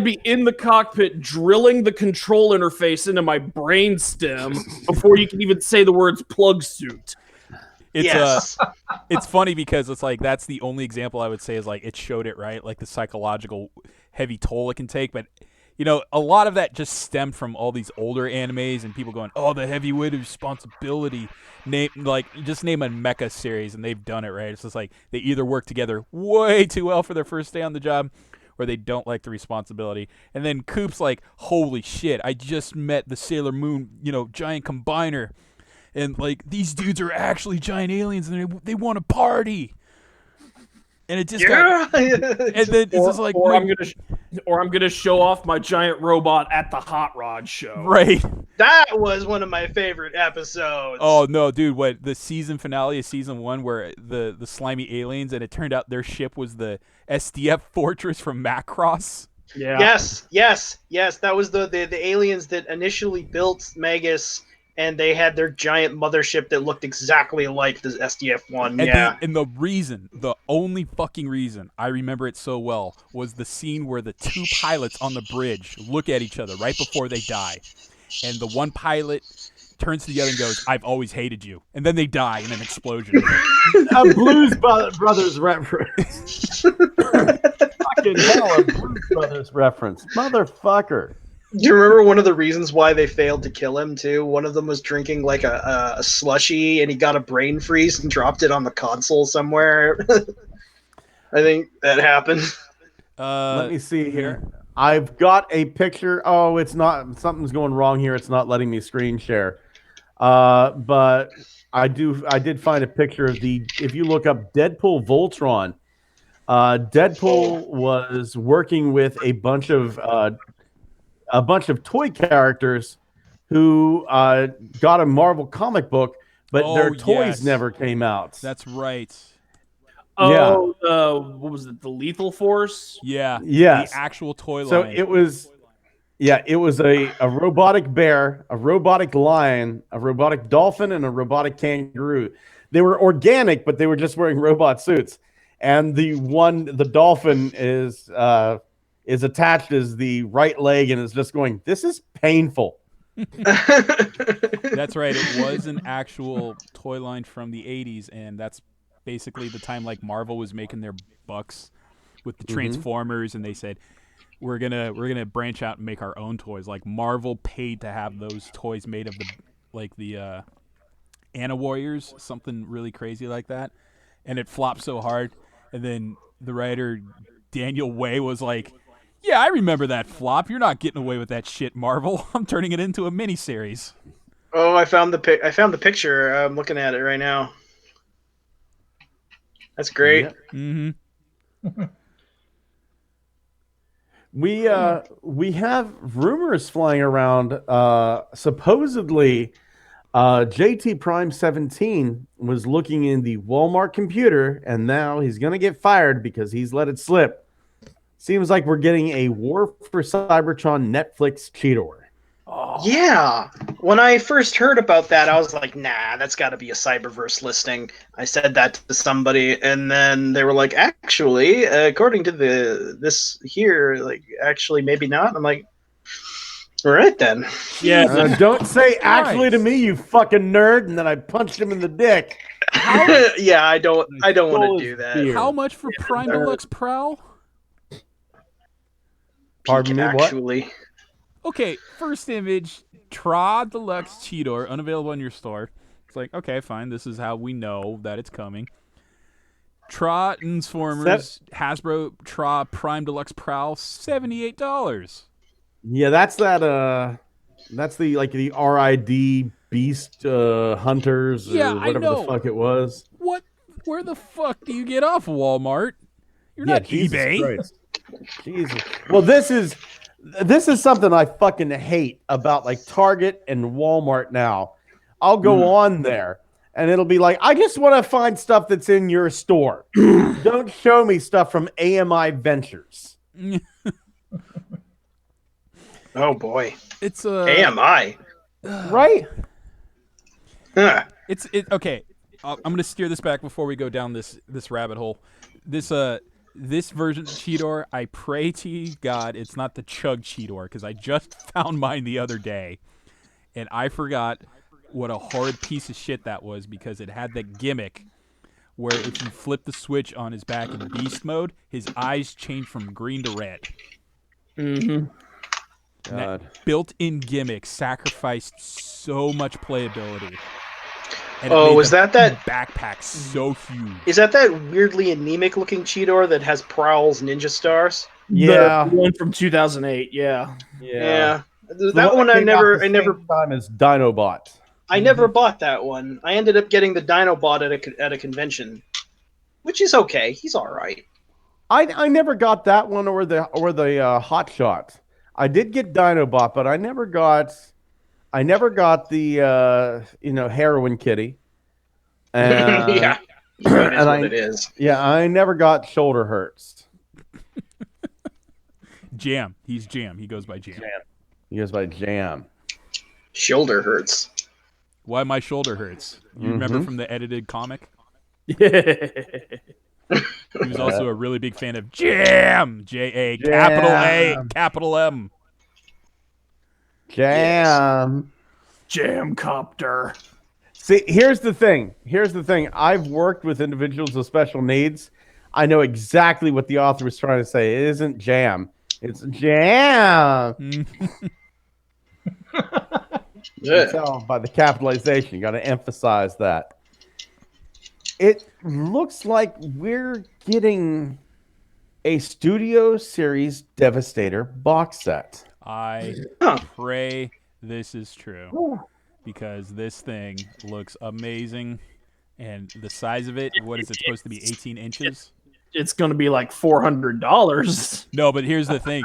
be in the cockpit drilling the control interface into my brain stem before you can even say the words plug suit. It's Yes. it's funny because it's like that's the only example I would say is like it showed it, right? Like the psychological heavy toll it can take, but you know, a lot of that just stemmed from all these older animes and people going, "Oh, the heavy weight of responsibility." Name a mecha series and they've done it, right? It's just like they either work together way too well for their first day on the job or they don't like the responsibility. And then Coop's like, "Holy shit, I just met the Sailor Moon, you know, giant combiner. And like these dudes are actually giant aliens and they want to party." And it just got and then it's just like or my- I'm gonna show off my giant robot at the Hot Rod show. right. That was one of my favorite episodes. Oh no, dude! What the season finale of season 1, where the slimy aliens, and it turned out their ship was the SDF fortress from Macross. Yeah. Yes. That was the aliens that initially built Magus, and they had their giant mothership that looked exactly like the SDF one. And Yeah. the only fucking reason I remember it so well was the scene where the two pilots on the bridge look at each other right before they die, and the one pilot turns to the other and goes, "I've always hated you," and then they die in an explosion. A Blues Brothers reference. Fucking hell, a Blues Brothers reference. Motherfucker. Do you remember one of the reasons why they failed to kill him too? One of them was drinking like a slushy, and he got a brain freeze and dropped it on the console somewhere. I think that happened. Let me see here. I've got a picture. Oh, it's not. Something's going wrong here. It's not letting me screen share. But I did find a picture of the. If you look up Deadpool Voltron, Deadpool was working with a bunch of toy characters who got a Marvel comic book, but their toys yes. never came out. That's right. Oh, what was it? The Lethal Force? Yeah. Yes. The actual toy line. So it was a robotic bear, a robotic lion, a robotic dolphin, and a robotic kangaroo. They were organic, but they were just wearing robot suits. And the dolphin is attached as the right leg and is just going, "This is painful." That's right. It was an actual toy line from the 80s, and that's basically the time like Marvel was making their bucks with the Transformers, and they said, we're gonna branch out and make our own toys. Like Marvel paid to have those toys made of the Anna Warriors, something really crazy like that, and it flopped so hard. And then the writer Daniel Way was like, "Yeah, I remember that flop. You're not getting away with that shit, Marvel. I'm turning it into a miniseries." Oh, I found the picture. I'm looking at it right now. That's great. Yep. Mm-hmm. We have rumors flying around. Supposedly, JT Prime 17 was looking in the Walmart computer, and now he's going to get fired because he's let it slip. Seems like we're getting a War for Cybertron Netflix cheater. Yeah. When I first heard about that, I was like, nah, that's got to be a Cyberverse listing. I said that to somebody, and then they were like, actually, according to this here, like, actually, maybe not. I'm like, all right then. Yeah, Don't say actually to Christ. me, you fucking nerd, and then I punched him in the dick. Yeah, I don't Stole want to his do that. beer. How much for Prime Deluxe Prowl? Pardon me, what? Actually. Okay, first image, Tra Deluxe Cheetor, unavailable in your store. It's like, okay, fine. This is how we know that it's coming. Transformers Hasbro Tra Prime Deluxe Prowl, $78. Yeah, that's that. That's the the RID Beast Hunters Yeah, or I whatever the know. fuck it was. What? Where the fuck do you get off Walmart? You're not Jesus eBay. Christ. Jesus. Well, this is something I fucking hate about like Target and Walmart now. I'll go on there and it'll be like, I just want to find stuff that's in your store. Don't show me stuff from AMI Ventures. Oh boy. It's AMI. Right? Huh. It's okay. I'm gonna steer this back before we go down this rabbit hole. This version of Cheetor, I pray to God it's not the Chug Cheetor, because I just found mine the other day, and I forgot what a horrid piece of shit that was, because it had that gimmick where if you flip the switch on his back in beast mode, his eyes change from green to red. Mm-hmm. And that built-in gimmick sacrificed so much playability. And it made Was the that backpack so huge? Is that weirdly anemic looking Cheetor that has Prowl's ninja stars? Yeah. The one from 2008. Yeah. Yeah. The That one I came out never the same time as Dinobot. I never bought that one. I ended up getting the Dinobot at a convention, which is okay. He's all right. I never got that one or the Hot Shot. I did get Dinobot, but I never got the Heroin Kitty. Yeah. It is and what it is. Yeah, I never got Shoulder Hurts. Jam. He's Jam. He goes by Jam. He goes by Jam. Shoulder hurts. Why my shoulder hurts? You remember from the edited comic? Yeah. He was also a really big fan of Jam. J-A, capital A, capital M. Jam. Jam copter. See, here's the thing. I've worked with individuals with special needs. I know exactly what the author was trying to say. It isn't jam. It's jam. You can tell by the capitalization. You got to emphasize that. It looks like we're getting a Studio Series Devastator box set. I pray this is true, because this thing looks amazing, and the size of it, what is it supposed to be, 18 inches? It's going to be like $400. No, but here's the thing.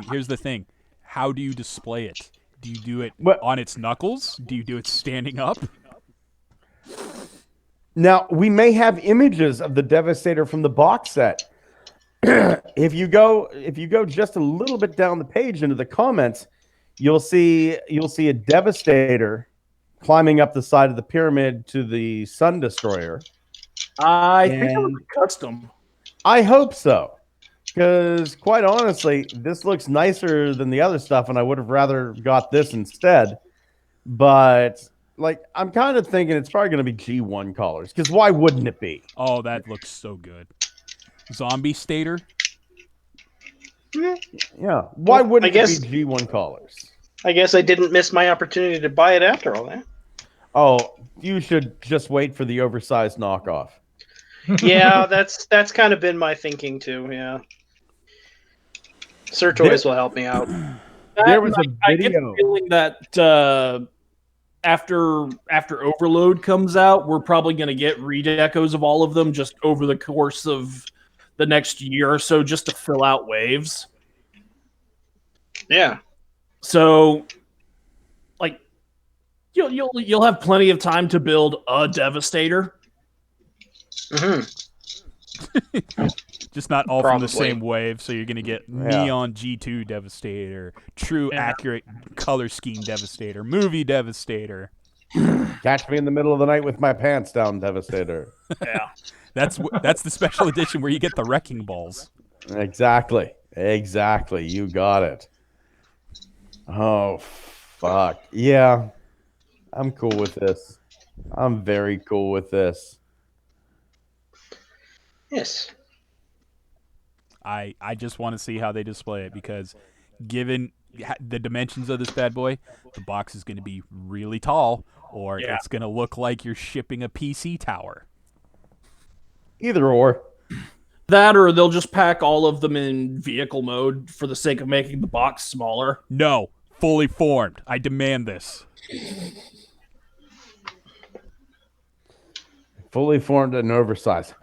How do you display it? Do you do it on its knuckles? Do you do it standing up? Now, we may have images of the Devastator from the box set. If you go just a little bit down the page into the comments, you'll see a Devastator climbing up the side of the pyramid to the Sun Destroyer. I think it was custom. I hope so, because quite honestly, this looks nicer than the other stuff, and I would have rather got this instead. But like, I'm kind of thinking it's probably going to be G1 colors, because why wouldn't it be? Oh, that looks so good. Zombie Stator? Yeah, why wouldn't it be G1 colors? I guess I didn't miss my opportunity to buy it after all that. Oh, you should just wait for the oversized knockoff. Yeah, that's kind of been my thinking too. Yeah, Sir Toys will help me out. There was a I get the video. feeling that after Overload comes out, we're probably going to get redecos of all of them just over the course of the next year or so, just to fill out waves. Yeah. So, like, you'll have plenty of time to build a Devastator. Mm-hmm. Just not all from the Probably. same wave, so you're going to get Neon G2 Devastator, True Accurate Color Scheme Devastator, Movie Devastator. Catch me in the middle of the night with my pants down, Devastator. Yeah. That's the special edition where you get the Wrecking Balls. Exactly. You got it. Oh, fuck. Yeah. I'm cool with this. I'm very cool with this. Yes. I just want to see how they display it because given the dimensions of this bad boy, the box is going to be really tall or it's going to look like you're shipping a PC tower. Either or. That or they'll just pack all of them in vehicle mode for the sake of making the box smaller. No, fully formed. I demand this. Fully formed and oversized.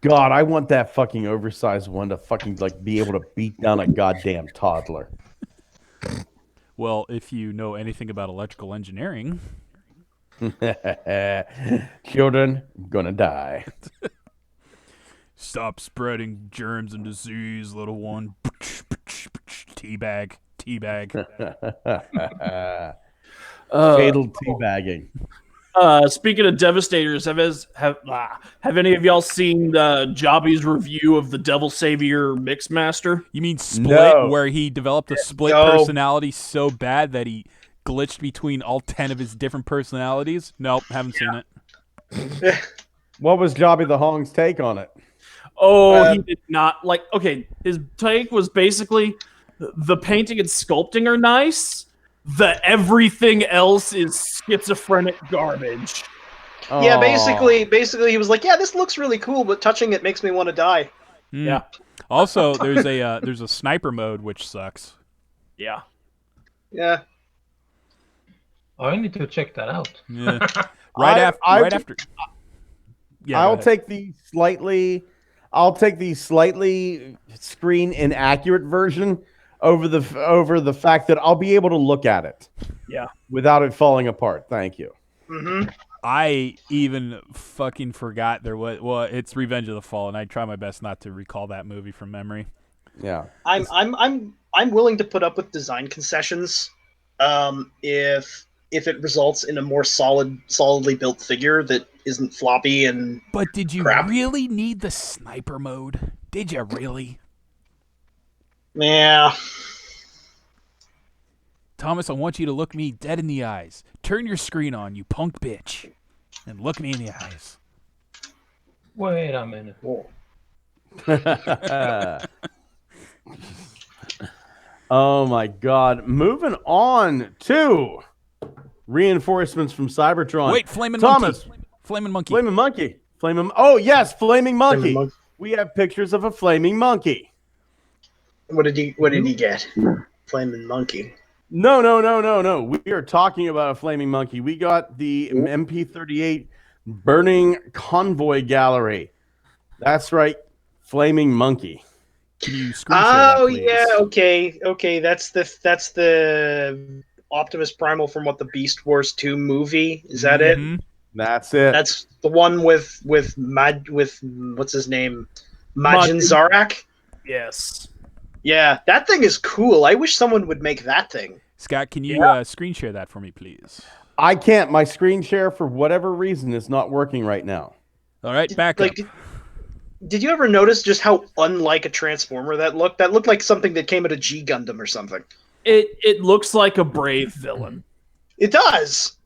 God, I want that fucking oversized one to fucking like be able to beat down a goddamn toddler. Well, if you know anything about electrical engineering, children gonna die. Stop spreading germs and disease, little one. Teabag. Fatal teabagging. Speaking of Devastators, have any of y'all seen Jobby's review of the Devil Savior Mixmaster? You mean Split, No. where he developed a split No. personality so bad that he glitched between all 10 of his different personalities? Nope, haven't seen it. What was Jobby the Hong's take on it? Oh, he did not like. Okay, his take was basically the painting and sculpting are nice. The everything else is schizophrenic garbage. Yeah, Aw. basically he was like, yeah, this looks really cool, but touching it makes me want to die. Yeah. Also, there's a sniper mode which sucks. Yeah. Yeah. Oh, I need to check that out. Yeah. Right after. Yeah, I'll take the slightly screen inaccurate version over the fact that I'll be able to look at it. Yeah. Without it falling apart. Thank you. Mm-hmm. I even fucking forgot there was. Well, it's Revenge of the Fallen. I try my best not to recall that movie from memory. Yeah. I'm willing to put up with design concessions, if it results in a more solidly built figure that isn't floppy and. But did you crap. really need the sniper mode? Did you really? Yeah. Thomas, I want you to look me dead in the eyes. Turn your screen on, you punk bitch. And look me in the eyes. Wait a minute. Oh my God. Moving on to reinforcements from Cybertron. Wait, Flamin' Thomas. Monkey. Flamin' Monkey. Flaming Monkey. Oh, yes, Flaming Monkey. Flaming Monkey. We have pictures of a Flaming Monkey. What did he get? Flaming monkey. No. We are talking about a Flaming Monkey. We got the MP38 Burning Convoy Gallery. That's right. Flaming Monkey. Can you screen share that, Oh please? yeah, okay. That's the Optimus Primal from what the Beast Wars 2 movie. Is that it? Mhm. That's it. That's the one with what's his name? Majin Zarak? Yes. Yeah, that thing is cool. I wish someone would make that thing. Scott, can you screen share that for me, please? I can't. My screen share, for whatever reason, is not working right now. All right, back up. Did you ever notice just how unlike a Transformer that looked? That looked like something that came out of G Gundam or something. It looks like a Brave villain. It does.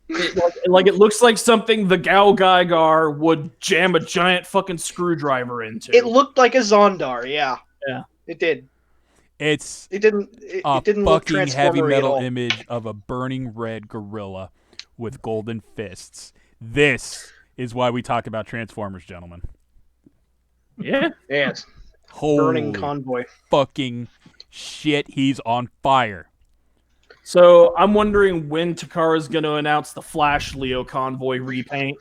It looks like something the Gao Gaigar would jam a giant fucking screwdriver into. It looked like a Zondar. Yeah. Yeah. It did. It didn't look fucking heavy Transformer-y at metal all. image of a burning red gorilla with golden fists. This is why we talk about Transformers, gentlemen. Yeah. Yes. Holy Burning convoy. fucking shit, he's on fire. So I'm wondering when Takara's going to announce the Flash Leo Convoy repaint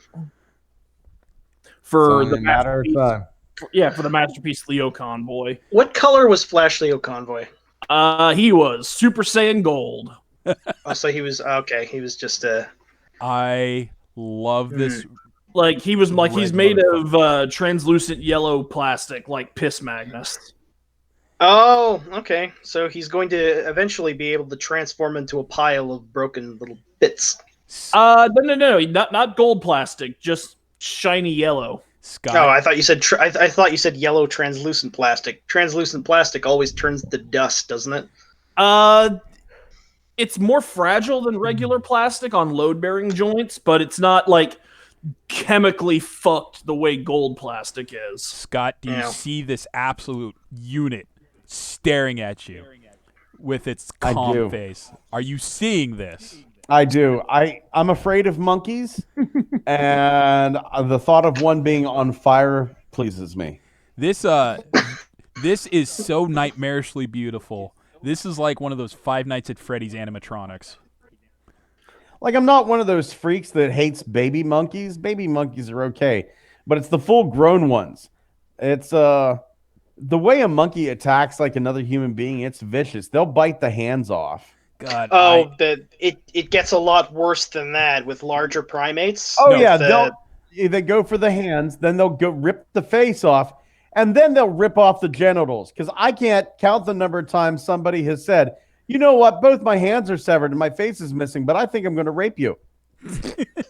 for the masterpiece. Yeah, for the Masterpiece Leo Convoy. What color was Flash Leo Convoy? He was Super Saiyan Gold. Oh, so he was okay. He was just a. I love this. Like he's Red made motherfucker. of translucent yellow plastic, like piss Magnus. Oh, okay. So he's going to eventually be able to transform into a pile of broken little bits. No, not gold plastic, just shiny yellow. Oh, Scott, I thought you said I thought you said yellow translucent plastic. Translucent plastic always turns to dust, doesn't it? It's more fragile than regular plastic on load-bearing joints, but it's not like chemically fucked the way gold plastic is. Scott, do you Yeah. see this absolute unit staring at you with its I calm do. face? Are you seeing this? I do. I'm afraid of monkeys, and the thought of one being on fire pleases me. This this is so nightmarishly beautiful. This is like one of those Five Nights at Freddy's animatronics. Like, I'm not one of those freaks that hates baby monkeys. Baby monkeys are okay, but it's the full-grown ones. It's the way a monkey attacks like another human being. It's vicious. They'll bite the hands off. God, Oh, it gets a lot worse than that with larger primates. Oh No, yeah, they go for the hands, then they'll go rip the face off, and then they'll rip off the genitals. Because I can't count the number of times somebody has said, "You know what? Both my hands are severed and my face is missing, but I think I'm going to rape you."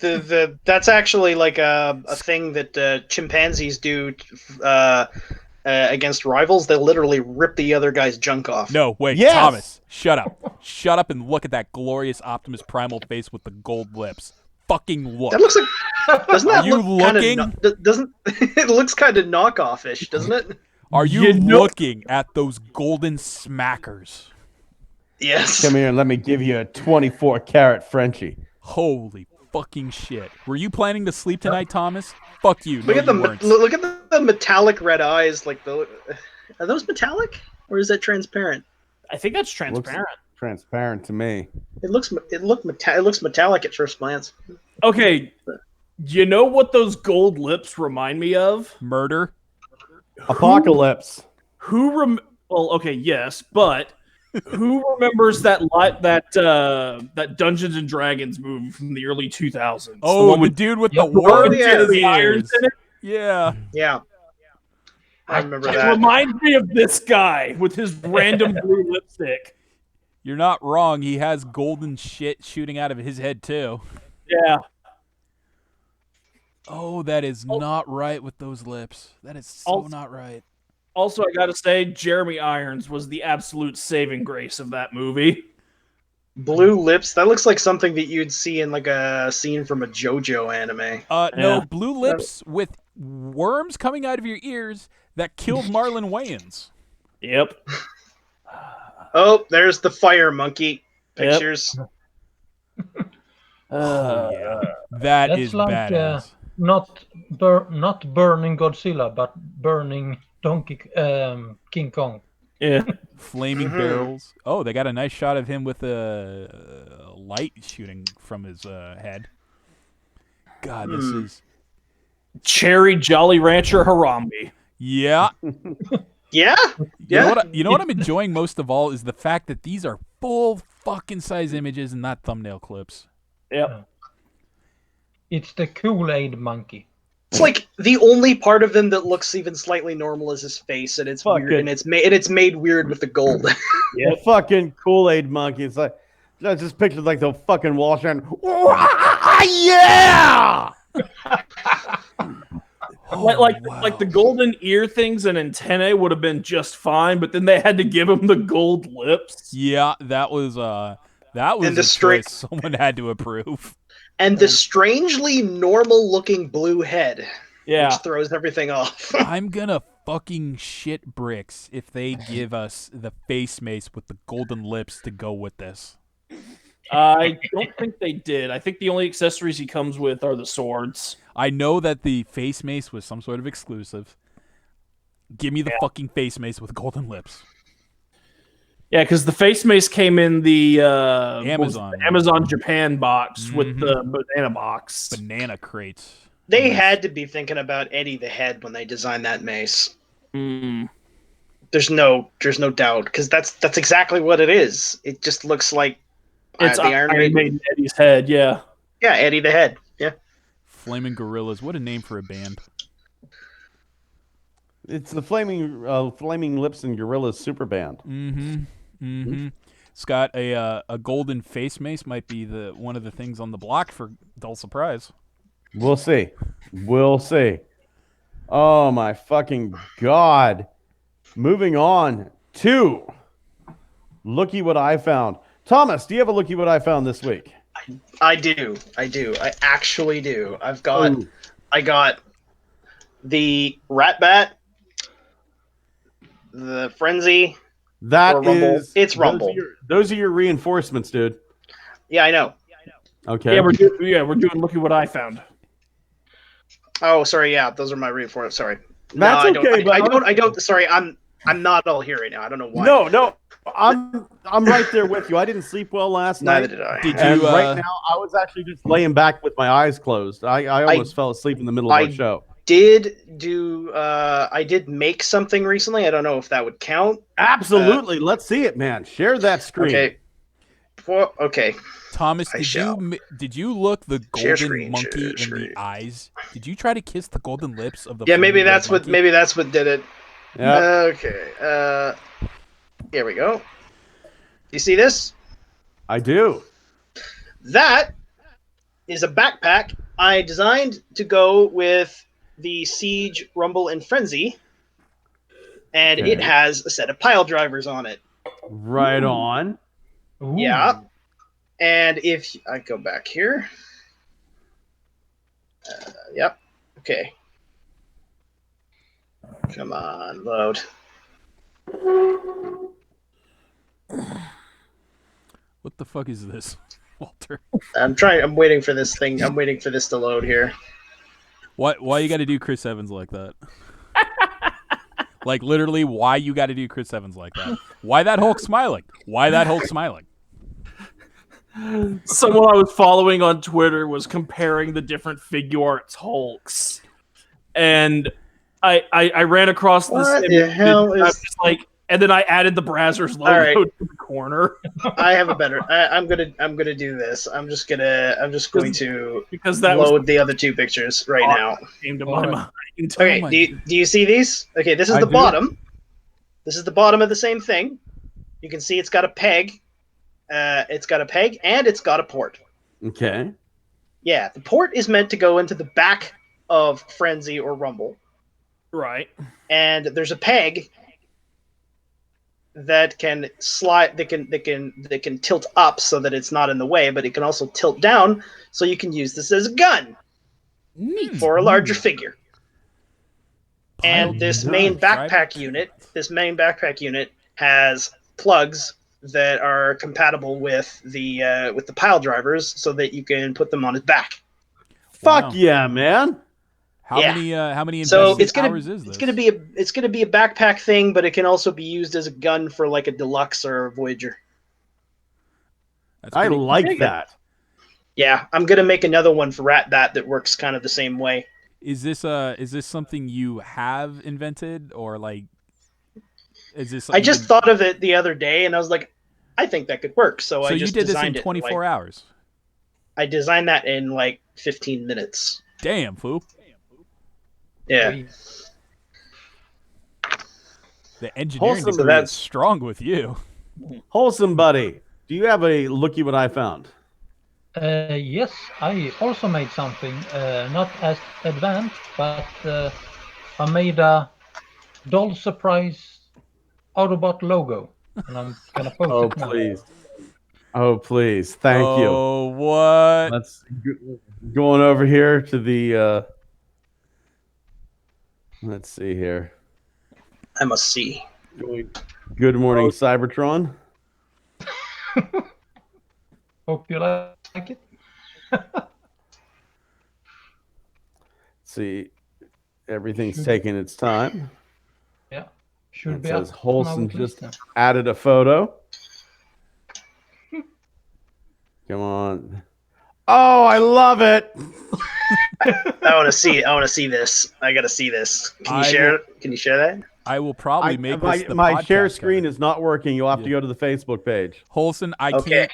That's actually like a thing that chimpanzees do against rivals. They literally rip the other guy's junk off. no, wait, Yes! Thomas, shut up. Shut up and look at that glorious Optimus Primal face with the gold lips. Fucking look. That looks like doesn't that Are you look kind looking? of doesn't it looks kind of knockoff-ish, doesn't it? Are you You know- looking at those golden smackers? Yes. Come here and let me give you a 24-karat Frenchie. Holy fucking shit. Were you planning to sleep tonight, Thomas? Fuck you. Look No, at the you weren't. look at the metallic red eyes. Like are those metallic or is that transparent? I think that's transparent. Transparent to me. It looks metallic at first glance. Okay, you know what those gold lips remind me of? Murder? Apocalypse. Well, okay, yes, but who remembers that that Dungeons and Dragons movie from the early 2000s? Oh, one the dude with the Yep. worms yeah, in his the irons ears. in it? Yeah. Yeah. I remember It that. reminds me of this guy with his random blue lipstick. You're not wrong. He has golden shit shooting out of his head, too. Yeah. Oh, that is not right with those lips. That is so Also- not right. Also, I gotta say, Jeremy Irons was the absolute saving grace of that movie. Blue lips. That looks like something that you'd see in like a scene from a JoJo anime. No, Yeah. blue lips with worms coming out of your ears that killed Marlon Wayans. Yep. Oh, there's the fire monkey Yep. pictures. Oh, yeah. That That's is like, badass. Not burning Godzilla, but burning King Kong. Yeah. Flaming barrels. Oh, they got a nice shot of him with a light shooting from his head. God, this is... Cherry Jolly Rancher Harambe. Yeah. Yeah. You know what I'm enjoying most of all is the fact that these are full fucking size images and not thumbnail clips. Yep. It's the Kool-Aid monkey. It's like the only part of him that looks even slightly normal is his face, and it's Fuck weird, it. and it's made weird with the gold. The fucking Kool-Aid monkey. It's like, I just pictured like the fucking wall shine. Yeah! Like the golden ear things and antennae would have been just fine, but then they had to give him the gold lips. Yeah, that was And a the straight- choice someone had to approve. And the strangely normal-looking blue head, Yeah. which throws everything off. I'm gonna fucking shit bricks if they give us the face mace with the golden lips to go with this. I don't think they did. I think the only accessories he comes with are the swords. I know that the face mace was some sort of exclusive. Give me the fucking face mace with golden lips. Yeah, because the face mace came in the Amazon Japan box with the banana box. Banana crates. They had to be thinking about Eddie the Head when they designed that mace. Mm. There's no doubt, because that's exactly what it is. It just looks like It's the Iron Iron Maiden. Maiden Eddie's head, yeah. Yeah, Eddie the Head. Yeah. Flaming Gorillas. What a name for a band. It's the Flaming Lips and Gorillas super band. Scott, a golden face mace might be one of the things on the block for Dull Surprise. We'll see. We'll see. Oh my fucking God. Moving on to Looky What I Found. Thomas, do you have a Looky What I Found this week? I do. I actually do. I got the Rat Bat, the Frenzy. That or Rumble. is. It's Rumble. Those are your reinforcements, dude. Yeah, I know. Okay. Yeah, we're doing Look at What I Found. Oh, sorry. Yeah, those are my reinforcements. Sorry. That's no, okay. I don't. Sorry, I'm not all here right now. I don't know why. No. I'm right there with you. I didn't sleep well last night. Neither did I. Did And you? right now, I was actually just laying back with my eyes closed. I almost fell asleep in the middle of our show. I did make something recently. I don't know if that would count. Absolutely. Let's see it, man. Share that screen. Okay. Okay. Thomas, I shall. did you look the Share golden screen, monkey share in screen. the eyes? Did you try to kiss the golden lips of the? Yeah, maybe flaming red that's what. monkey? Maybe that's what did it. Yeah. Okay. Here we go. You see this? I do. That is a backpack I designed to go with the Siege, Rumble, and Frenzy, and Okay. it has a set of pile drivers on it. Right on. Ooh. Yeah. And if I go back here, yep. Okay. Come on, load. What the fuck is this, Walter? I'm waiting for this thing. I'm waiting for this to load here. Why you got to do Chris Evans like that? Like literally, why you got to do Chris Evans like that? Why that Hulk smiling? Why that Hulk smiling? Someone I was following on Twitter was comparing the different figure arts Hulks, and I ran across this. What image, the hell and I is- was just like, and then I added the Brazzers logo right. to the corner I have a better. I'm gonna do this. I'm just going to because that load was the other two pictures right now. what came to my Alright. mind. Okay, my do you see these? Okay, this is I the do. bottom. This is the bottom of the same thing. You can see it's got a peg. It's got a peg and it's got a port. Okay. Yeah, the port is meant to go into the back of Frenzy or Rumble, Right. and there's a peg that can slide. That can tilt up so that it's not in the way, but it can also tilt down so you can use this as a gun for a larger figure. And this main backpack unit, has plugs that are compatible with the pile drivers, so that you can put them on his back. Fuck Wow. yeah, man. How Yeah. many So invested hours is this? it's gonna be a backpack thing, but it can also be used as a gun for like a deluxe or a Voyager. That's I pretty- like that. Yeah, I'm gonna make another one for Rat Bat that works kind of the same way. Is this something you have invented or like? Is this? I just thought of it the other day, and I was like, I think that could work. So I So you just did this in designed it 24 hours. I designed that in like 15 minutes. Damn, fool. Yeah. Sweet. The engineering Wholesome, degree is that's- strong with you. Wholesome buddy. Do you have a Looky What I Found? Yes, I also made something not as advanced, but I made a Doll Surprise Autobot logo, and I'm gonna post Oh, it now. please. Oh, please. Thank you. Oh, what? Let's going over here to the. Let's see here. I must see. Good morning, Cybertron. Hope you like it. See, everything's taking its time. Yeah, should It be says up now Wholesome at least just added a photo. Come on. Oh, I love it. I want to see. I want to see this. I gotta see this. Can you I share will- it? Can you share that? I will probably make my this the my share podcast screen cover. is not working. You'll have to Yeah. go to the Facebook page. Wholesome, Okay.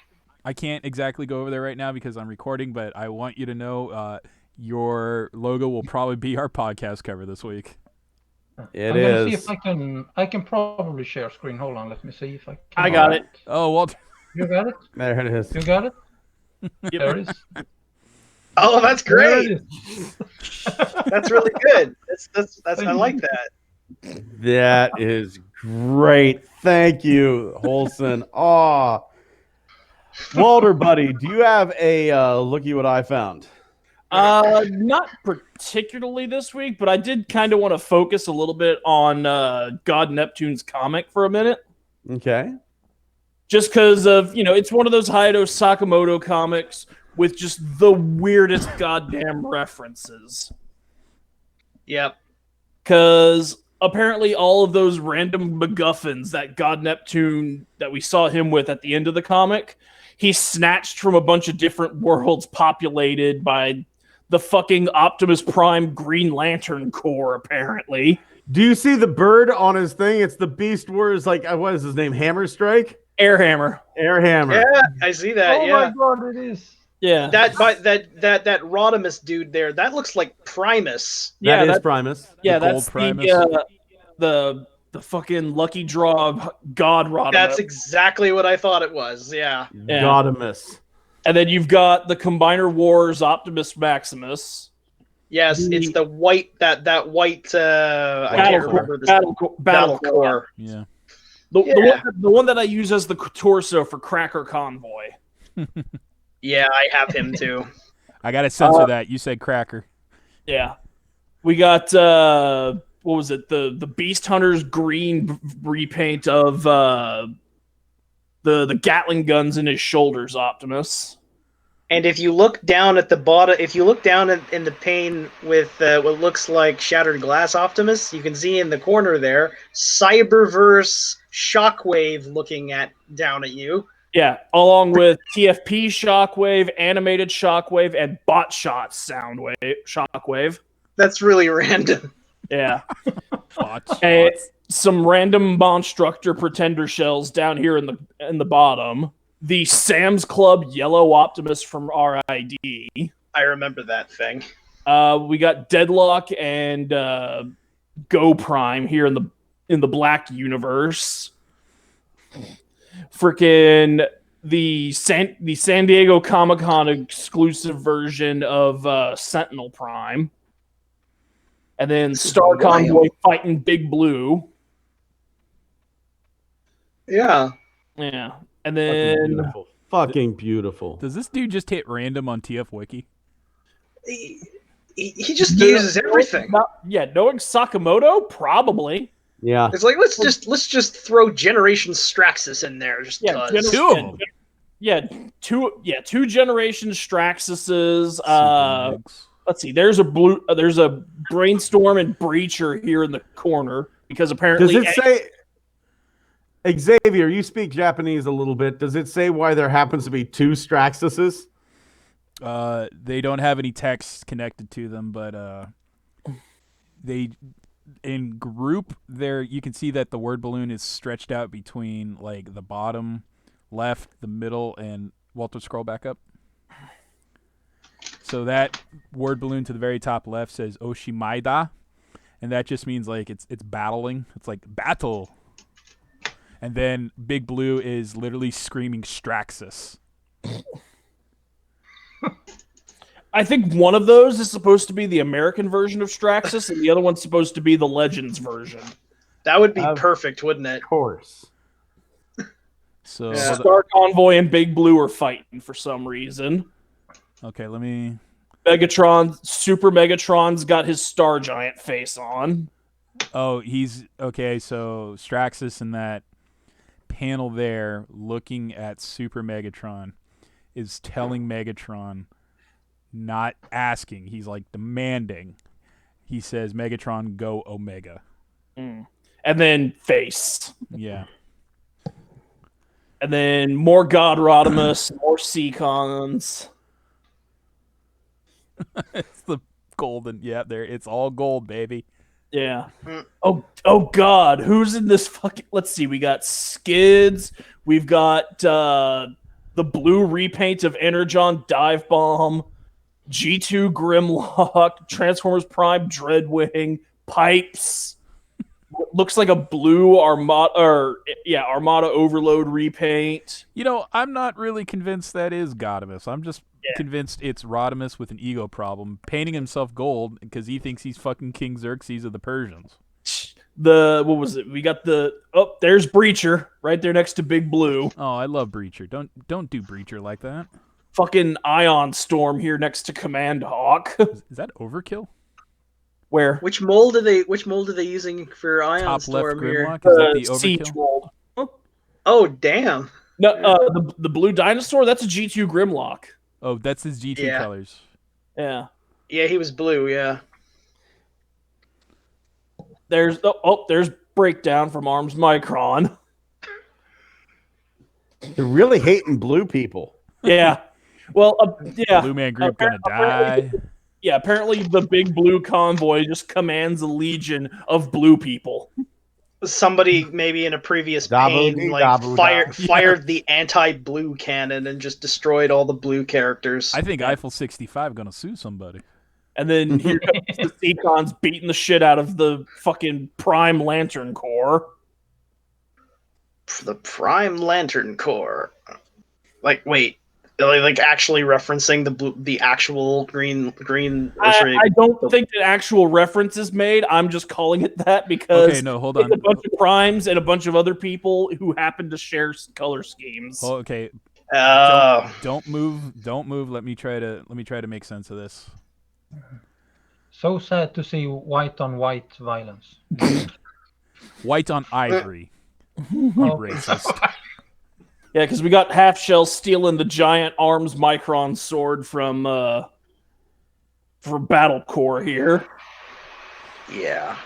I can't exactly go over there right now because I'm recording, but I want you to know your logo will probably be our podcast cover this week. It I'm gonna see is. if I can probably share screen. Hold on, let me see if I can. I got it. Oh, Walter. You got it? There it is. You got it? There it is. Oh, that's There great. it is. That's really good. That's I like that. That is great. Thank you, Holson. Aw. Walter, buddy, do you have a looky what I found? Not particularly this week, but I did kind of want to focus a little bit on God Neptune's comic for a minute. Okay. Just because of, it's one of those Hayao Sakamoto comics with just the weirdest goddamn references. Yep. Because apparently all of those random MacGuffins that God Neptune, that we saw him with at the end of the comic, he snatched from a bunch of different worlds populated by the fucking Optimus Prime Green Lantern Corps, apparently. Do you see the bird on his thing? It's the Beast Wars, like, what is his name? Hammerstrike? Airhammer. Airhammer. Yeah, I see that. Oh yeah. my god, it is. Yeah. That Rodimus dude there, that looks like Primus. That is Primus. Yeah, The gold that's Primus. the fucking lucky draw god Rodimus. That's exactly what I thought it was. Yeah. Yeah. Godimus. And then you've got the Combiner Wars Optimus Maximus. Yes, it's the white that white I can't remember this battle core. Yeah. The one that I use as the torso for Cracker Convoy. Yeah, I have him too. I gotta censor that. You said cracker. Yeah. We got what was it? The Beast Hunter's green repaint of the Gatling guns in his shoulders, Optimus. And if you look down at the bottom, if you look down in the pane with what looks like shattered glass Optimus, you can see in the corner there Cyberverse Shockwave looking down at you. Yeah, along with TFP Shockwave, Animated Shockwave, and Bot Shot Shockwave. That's really random. Yeah. Bots. And some random Monstructor Pretender shells down here in the bottom. The Sam's Club Yellow Optimus from RID. I remember that thing. We got Deadlock and Go Prime here in the Black universe. Freaking the San Diego Comic-Con exclusive version of Sentinel Prime. And then Star Convoy fighting Big Blue. Yeah. Yeah. And then Fucking beautiful. Does this dude just hit random on TF Wiki? He just uses everything. Knowing Sakamoto, probably. Yeah. It's like let's just throw Generation Straxus in there just Yeah, because. Two of them. Yeah, two Generation Straxuses. Super Migs. Let's see. There's a Brainstorm and Breacher here in the corner because apparently. Does it say Xavier? You speak Japanese a little bit. Does it say why there happens to be two Straxuses? They don't have any text connected to them, but they in group there you can see that the word balloon is stretched out between like the bottom left, the middle, and Walter, scroll back up. So that word balloon to the very top left says Oshimaida, and that just means like it's battling. It's like battle. And then Big Blue is literally screaming Straxus. I think one of those is supposed to be the American version of Straxus, and the other one's supposed to be the Legends version. That would be perfect, wouldn't it? Of course. So Yeah. Star Convoy and Big Blue are fighting for some reason. okay, let me. Super Megatron's got his Star Giant face on. Oh, he's okay. So Straxus in that panel there, looking at Super Megatron, is telling Megatron, not asking. He's like demanding. He says, "Megatron, go Omega." And then face. Yeah. And then more God Rodimus, more Seacons. It's the golden. Yeah, there. It's all gold, baby. Yeah. Oh God, who's in this fucking? Let's see. We got Skids. We've got the blue repaint of Energon Dive Bomb. G2 Grimlock, Transformers Prime Dreadwing, Pipes. Looks like a blue Armada Overload repaint. You know, I'm not really convinced that is Godimus. I'm just convinced it's Rodimus with an ego problem, painting himself gold because he thinks he's fucking King Xerxes of the Persians. What was it? We got there's Breacher right there next to Big Blue. Oh, I love Breacher. Don't do Breacher like that. Fucking Ion Storm here next to Command Hawk. Is that overkill? Where? Which mold are they using for Ion Top Storm left here? Grimlock? Is that the Siege overkill? mold. Oh damn! No, the blue dinosaur. That's a G2 Grimlock. Oh, that's his G2 colors. Yeah. Yeah, he was blue. Yeah. There's Breakdown from Arms Micron. They're really hating blue people. Yeah. Well, Blue Man Group gonna die. Yeah, apparently the Big Blue Convoy just commands a legion of blue people. Somebody maybe in a previous pain fired the anti-blue cannon and just destroyed all the blue characters. I think Eiffel 65 gonna sue somebody. And then here comes the Seacons beating the shit out of the fucking Prime Lantern Corps. The Prime Lantern Corps. Wait. Like actually referencing the actual green. I don't think an actual reference is made. I'm just calling it that because hold on. It's a bunch of primes and a bunch of other people who happen to share color schemes. Oh, okay. Don't move. Don't move. Let me try to make sense of this. So sad to see white on white violence. White on ivory. Racist. Yeah, because we got Half Shell stealing the giant Arms Micron sword from Battle Core here. Yeah.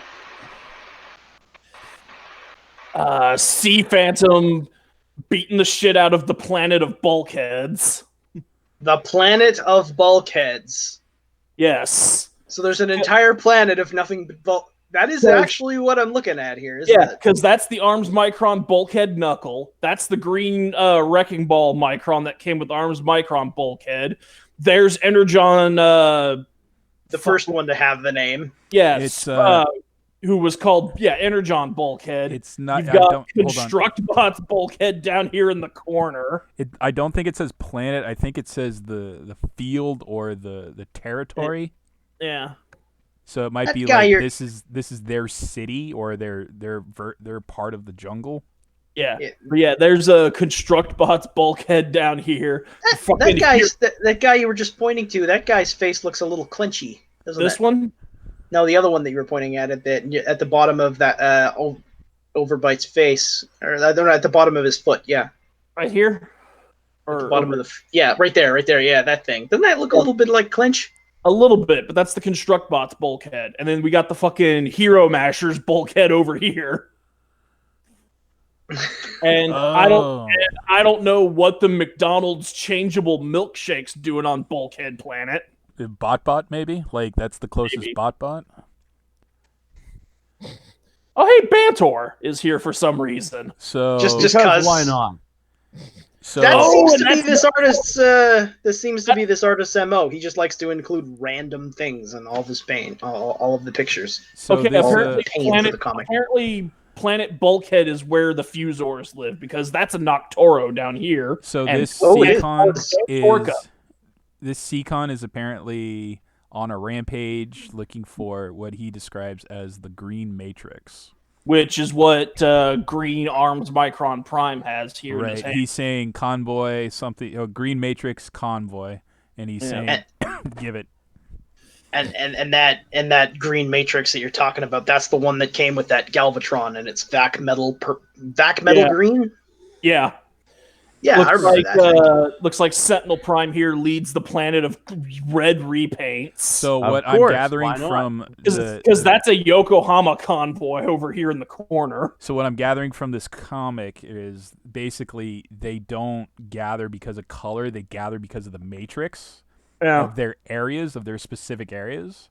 Sea Phantom beating the shit out of the planet of bulkheads. The planet of bulkheads. Yes. So there's an entire planet of nothing but bulk. That is actually what I'm looking at here, isn't it? Yeah, because that's the Arms Micron Bulkhead Knuckle. That's the green Wrecking Ball Micron that came with Arms Micron Bulkhead. There's Energon. The first one to have the name. Yes. Who was called, Energon Bulkhead. It's not. You've got Constructbot's Bulkhead down here in the corner. I don't think it says planet. I think it says the field or the territory. Yeah. So it might be like this is their city or they're part of the jungle. Yeah. There's a Constructbot's Bulkhead down here. That guy you were just pointing to. That guy's face looks a little clinchy, doesn't it? This one? No, the other one that you were pointing at the bottom of that Overbite's face, or at the bottom of his foot. Yeah. Right here. At the bottom of the right there. Yeah, that thing. Doesn't that look a little bit like clinch? A little bit, but that's the Constructbot's Bulkhead. And then we got the fucking Hero Mashers Bulkhead over here. And I don't know what the McDonald's changeable milkshake's doing on Bulkhead Planet. Bot maybe? Like that's the closest bot. Oh hey, Bantor is here for some reason. So just because why not? So that seems to be this artist's. This seems to be this artist's MO. He just likes to include random things in all of his paint, all of the pictures. So okay, apparently, Planet Bulkhead is where the Fusors live because that's a Noctoro down here. So and this Seacon is apparently on a rampage looking for what he describes as the Green Matrix. Which is what Green Arms Micron Prime has here. Right, he's saying convoy something. Green Matrix convoy, and he's saying, "Give it." And that Green Matrix that you're talking about, that's the one that came with that Galvatron and its vac metal green. Yeah. Yeah, I remember that. Looks like Sentinel Prime here leads the planet of red repaints. So what I'm gathering from because that's a Yokohama convoy over here in the corner. So what I'm gathering from this comic is basically they don't gather because of color; they gather because of the matrix of their areas, of their specific areas,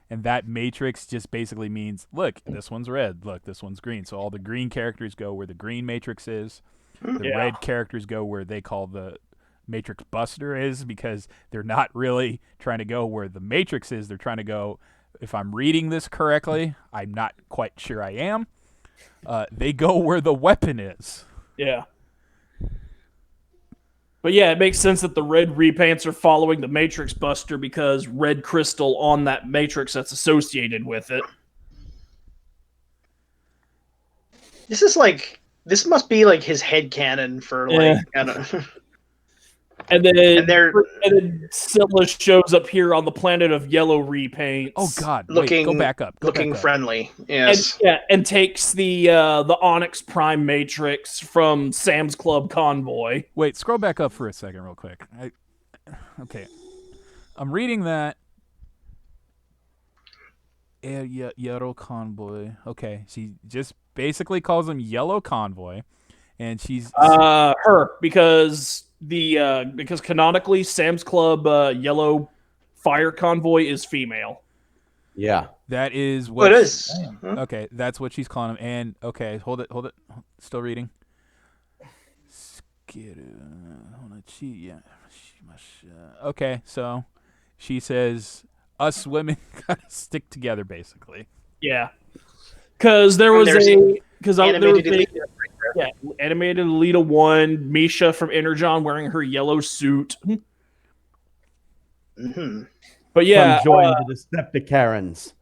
and that matrix just basically means, look, this one's red, look, this one's green. So all the green characters go where the green matrix is. The red characters go where they call the Matrix Buster is, because they're not really trying to go where the Matrix is. They're trying to go, if I'm reading this correctly, I'm not quite sure I am. They go where the weapon is. Yeah. But yeah, it makes sense that the red repaints are following the Matrix Buster because red crystal on that Matrix that's associated with it. This must be like his headcanon for like I don't know. And then And they're Scylla shows up here on the planet of yellow repaints. Oh God! looking Wait, go back up. Go looking back up. friendly. And, Yes. and takes the Onyx Prime Matrix from Sam's Club convoy. Wait, scroll back up for a second, real quick. Okay, I'm reading that. Yellow Convoy. Okay, she just basically calls him Yellow Convoy, and she's Her because because canonically Sam's Club Yellow Fire Convoy is female. Yeah. that is Oh, what. it is. Okay, that's what she's calling him. And okay, hold it. Still reading. Okay, so she says us women gotta stick together, basically. Yeah, because there was there's a there was Animated a, Elite right there. yeah animated Alita 1 Misha from Energon wearing her yellow suit. Mm-hmm. But yeah, Come join the Decepticarons.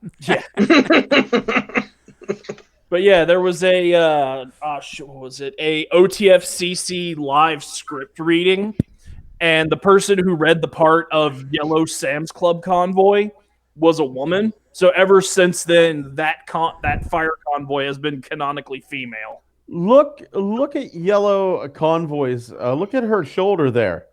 but yeah, there was a what was it? A OTFCC live script reading, and the person who read the part of Yellow Sam's Club convoy was a woman. So ever since then, that fire convoy has been canonically female. Look at Yellow Convoy's. Look at her shoulder there.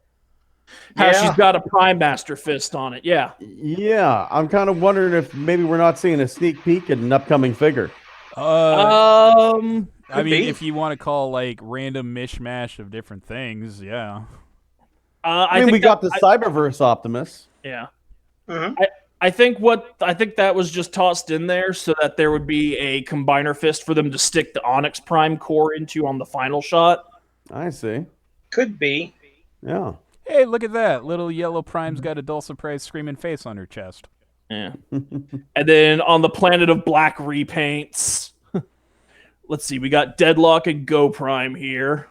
How Yeah. she's got a Prime Master fist on it. Yeah. Yeah, I'm kind of wondering if maybe we're not seeing a sneak peek at an upcoming figure. I mean, be. if you want to call like random mishmash of different things, yeah. I mean, we got the Cyberverse Optimus. Yeah. Mhm. I think that was just tossed in there so that there would be a combiner fist for them to stick the Onyx Prime core into on the final shot. I see. Could be. Yeah. Hey, look at that! Little Yellow Prime's got a Dulce Price screaming face on her chest. Yeah. And then on the planet of black repaints, let's see, we got Deadlock and Go Prime here.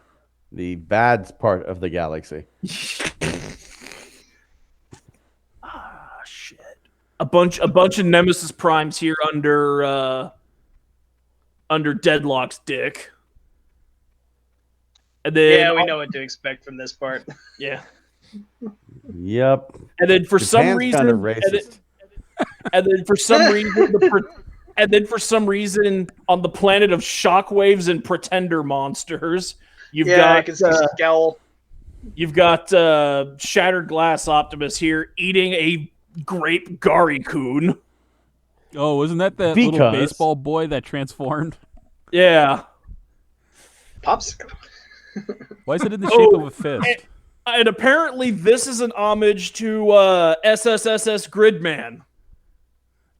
The bad part of the galaxy. Shit. A bunch of Nemesis Primes here under Deadlock's dick. And then Yeah, we know what to expect from this part. Yeah. Yep. And then for some Japan's reason, kind of racist. and then for some reason, on the planet of shockwaves and pretender monsters, I got can see Scowl. you've got Shattered Glass Optimus here eating a grape Gari-kun. Oh, wasn't that that little Because- baseball boy that transformed? Yeah. Popsicle. Why is it in the shape of a fist? And apparently this is an homage to SSSS Gridman.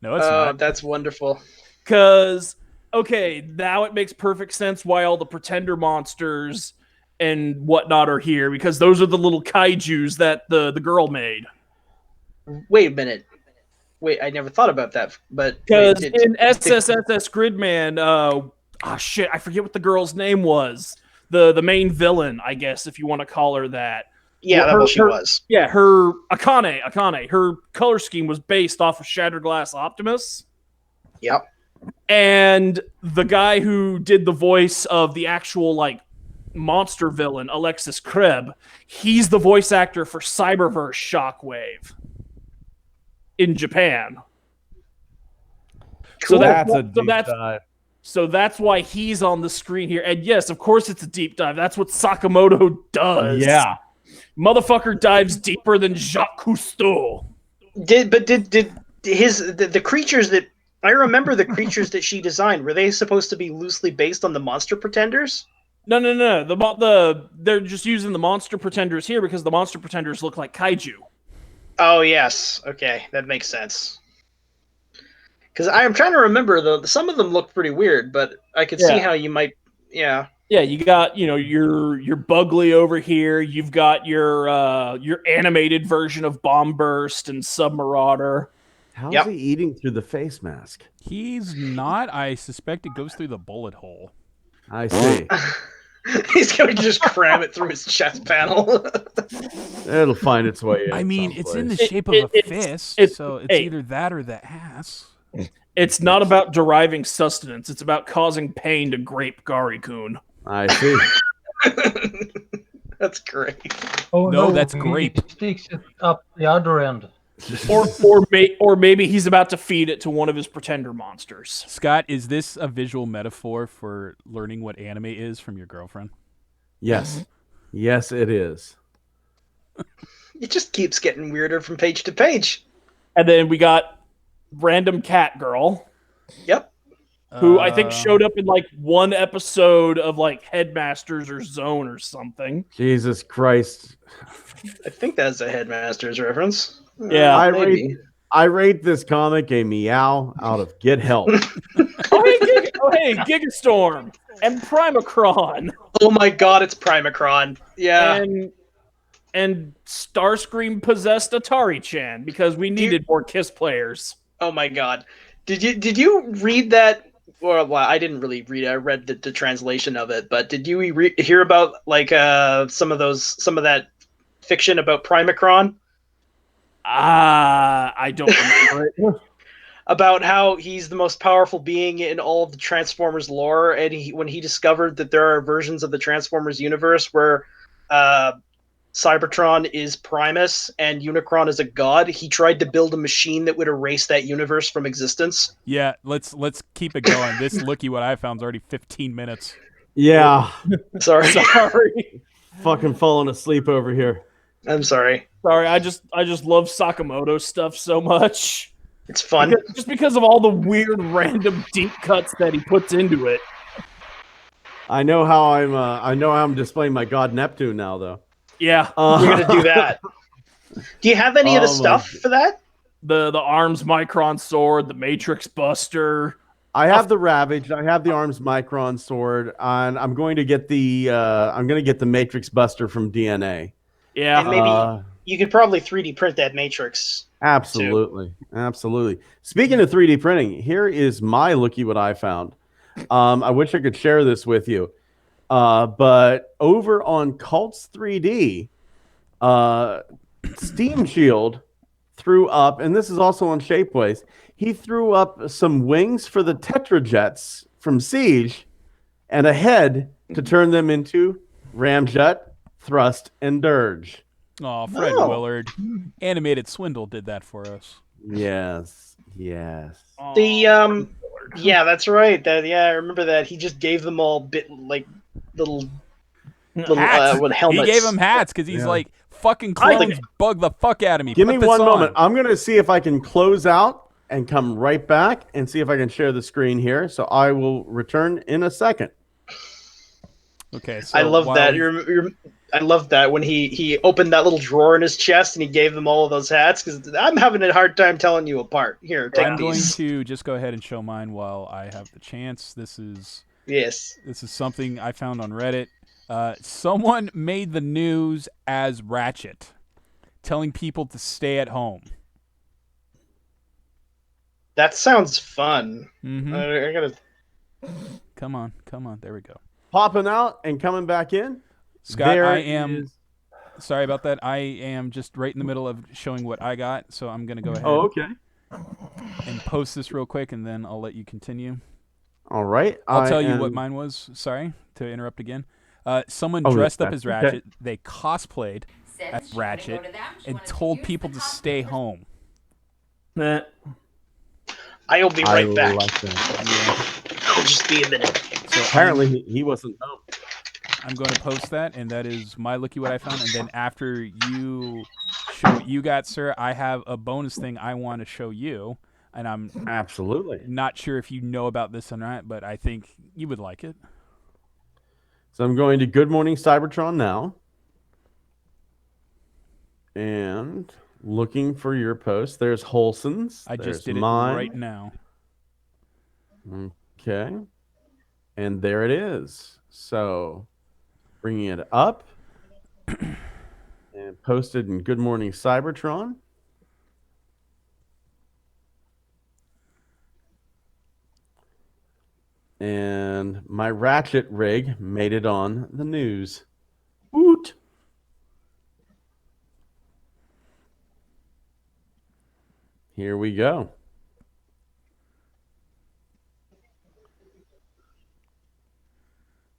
No, it's not. That's wonderful. Because, okay, now it makes perfect sense why all the pretender monsters and whatnot are here, because those are the little kaijus that the girl made. Wait a minute. Wait, I never thought about that. But Because wait, in SSSS Gridman, shit, I forget what the girl's name was. The main villain, I guess, if you want to call her that. yeah, her- well, she her- was. Yeah, her Akane. Her color scheme was based off of Shattered Glass Optimus. Yep. And the guy who did the voice of the actual like monster villain, Alexis Kreb, he's the voice actor for Cyberverse Shockwave in Japan. So That's a so deep that's dive. so that's why he's on the screen here. And yes, of course it's a deep dive. That's what Sakamoto does. Yeah. Motherfucker dives deeper than Jacques Cousteau. Did the creatures that I remember the creatures that she designed, were they supposed to be loosely based on the monster pretenders? No. They're just using the monster pretenders here because the monster pretenders look like kaiju. Oh yes. Okay, that makes sense. Because I am trying to remember though, some of them look pretty weird, but I could see Yeah. how you might. Yeah. Yeah, you got your Bugly over here. You've got your animated version of Bomb Burst and Submarauder. How's Yep. he eating through the face mask? He's not. I suspect it goes through the bullet hole. I see. He's going to just cram it through his chest panel. It'll find its way in. I mean, it's in the It- shape of it- a it's- fist, it- so it's hey. either that or the ass. It's not about deriving sustenance. It's about causing pain to Grape Garikun. I see. That's great. Oh No, that's he grape. sticks it up the other end. Or maybe he's about to feed it to one of his pretender monsters. Scott, is this a visual metaphor for learning what anime is from your girlfriend? Yes. Yes, it is. It just keeps getting weirder from page to page. And then we got Random Cat Girl, Yep. who I think showed up in like one episode of like Headmasters or Zone or something. Jesus Christ. I think that's a Headmaster's reference. Yeah. Maybe. I rate this comic a meow out of Get Help. Hey, Gigastorm and Primacron Oh my god, it's Primacron. Yeah. and Starscream possessed Atari-chan because we needed more Kiss players. Oh my god. Did you read that? Well, I didn't really read it. I read the translation of it, but did you hear about like some of that fiction about Primacron? I don't remember it. About how he's the most powerful being in all of the Transformers lore, and when he discovered that there are versions of the Transformers universe where Cybertron is Primus and Unicron is a god, he tried to build a machine that would erase that universe from existence. Yeah, let's keep it going. This looky what I found is already 15 minutes. Yeah. Sorry. Sorry. Fucking falling asleep over here. I'm sorry. Sorry, I just love Sakamoto stuff so much. It's fun. Just because of all the weird random deep cuts that he puts into it. I know how I'm displaying my god Neptune now though. Yeah. We're gonna do that. Do you have any of the Oh my stuff for that? The Arms Micron sword, the Matrix Buster. I have the Ravage, I have the Arms Micron sword, and I'm going to get the Matrix Buster from DNA. Yeah. And maybe you could probably 3D print that Matrix. Absolutely. Absolutely. Speaking of 3D printing, here is my looky what I found. I wish I could share this with you. But over on Cults 3D, Steam Shield threw up, and this is also on Shapeways, he threw up some wings for the Tetrajets from Siege and a head to turn them into Ramjet, Thrust, and Dirge. Oh, Fred Oh. Willard. Animated Swindle did that for us. Yes. Yes. The yeah, that's right. I remember that. He just gave them all little Hats. with helmets. He gave him hats because he's Yeah. like, fucking I clones think- bug the fuck out of me. Give Put me this one on. moment. I'm going to see if I can close out and come right back and see if I can share the screen here. So I will return in a second. Okay, so I love while that. he's- I love that when he opened that little drawer in his chest and he gave them all of those hats because I'm having a hard time telling you apart. Here, take I'm going these. to just go ahead and show mine while I have the chance. This is Yes. something I found on Reddit. Someone made the news as Ratchet, telling people to stay at home. That sounds fun. Mm-hmm. I gotta. Come on. There we go. Popping out and coming back in. Scott, There I am is- sorry about that. I am just right in the middle of showing what I got, so I'm gonna go ahead Oh, okay. and post this real quick, and then I'll let you continue. All right. I'll tell you what mine was. Sorry to interrupt again. Someone dressed up as okay. Ratchet. They cosplayed as Ratchet and told people to stay home. Nah. I'll be I right back. like that. I'll just be a minute. So Apparently, he wasn't home. I'm going to post that, and that is my looky what I found. And then after you show what you got, sir, I have a bonus thing I want to show you. And I'm Absolutely. not sure if you know about this or not, but I think you would like it. So I'm going to Good Morning Cybertron now. And looking for your post. There's Holson's. I There's just did it mine. right now. Okay. And there it is. So bringing it up and posted in Good Morning Cybertron. And my ratchet rig made it on the news. Woot! Here we go.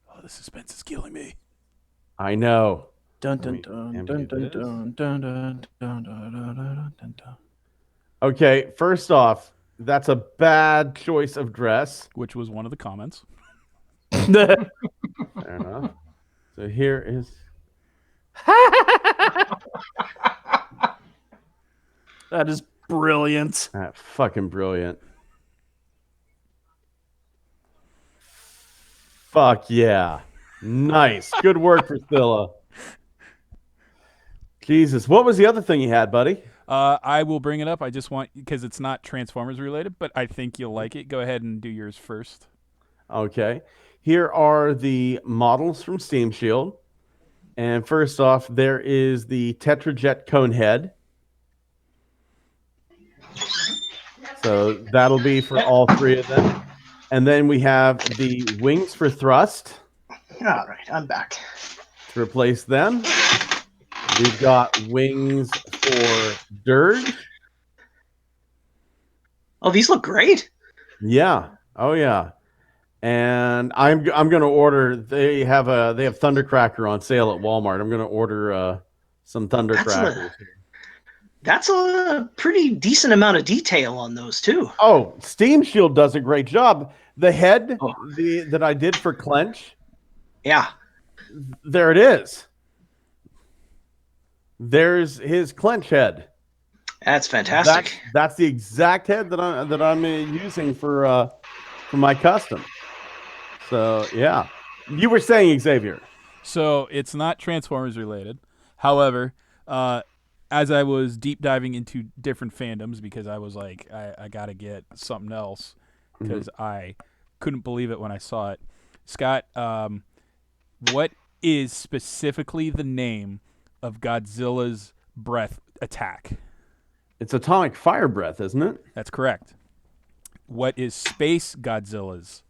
Oh, the suspense is killing me. I know. Dun Let dun me dun animate dun dun this. dun dun dun dun dun dun dun dun dun. Okay, first off, that's a bad choice of dress. Which was one of the comments. Fair enough. So here is. That is brilliant. That fucking brilliant. Fuck yeah. Nice. Good work, Priscilla. Jesus. What was the other thing you had, buddy? I will bring it up. I just want, because it's not Transformers related, but I think you'll like it. Go ahead and do yours first. Okay. Here are the models from Steam Shield. And first off, there is the Tetrajet Conehead. So that'll be for all three of them. And then we have the Wings for Thrust All right, I'm back. to replace them. We've got Wings for Dirge. Oh, these look great. Yeah. Oh yeah. And I'm gonna order. They have Thundercracker on sale at Walmart. I'm gonna order some Thundercrackers. That's a pretty decent amount of detail on those too. Oh, Steam Shield does a great job. The head Oh. that I did for Clench, Yeah. there it is. There's his Clench head. That's fantastic. That's the exact head that I'm using for my custom. So yeah, you were saying, Xavier. So it's not Transformers related. However, as I was deep diving into different fandoms, because I was like, I got to get something else, because I couldn't believe it when I saw it. Scott, what is specifically the name of Godzilla's breath attack? It's atomic fire breath, isn't it? That's correct. What is Space Godzilla's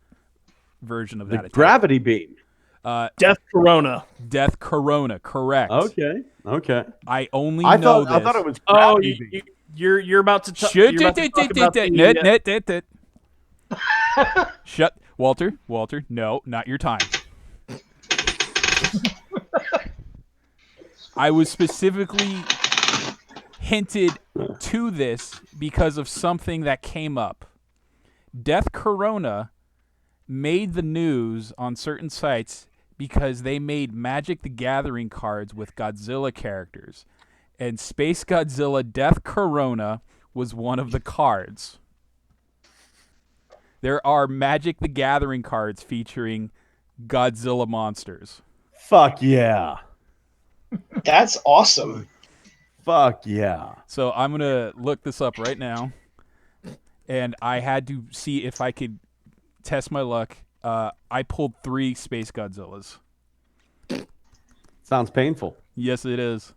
version of The that attack? gravity beam. Death Corona. Death Corona, correct. Okay. I only I know thought this. it was Oh, gravity beam. you're about to talk. Should You're about to talk about the, Shut, Walter. No, not your time. I was specifically hinted to this because of something that came up. Death Corona made the news on certain sites because they made Magic the Gathering cards with Godzilla characters. And Space Godzilla Death Corona was one of the cards. There are Magic the Gathering cards featuring Godzilla monsters. Fuck yeah. That's awesome. Fuck yeah. So I'm going to look this up right now. And I had to see if I could test my luck. I pulled 3 Space Godzillas. Sounds painful. Yes, it is.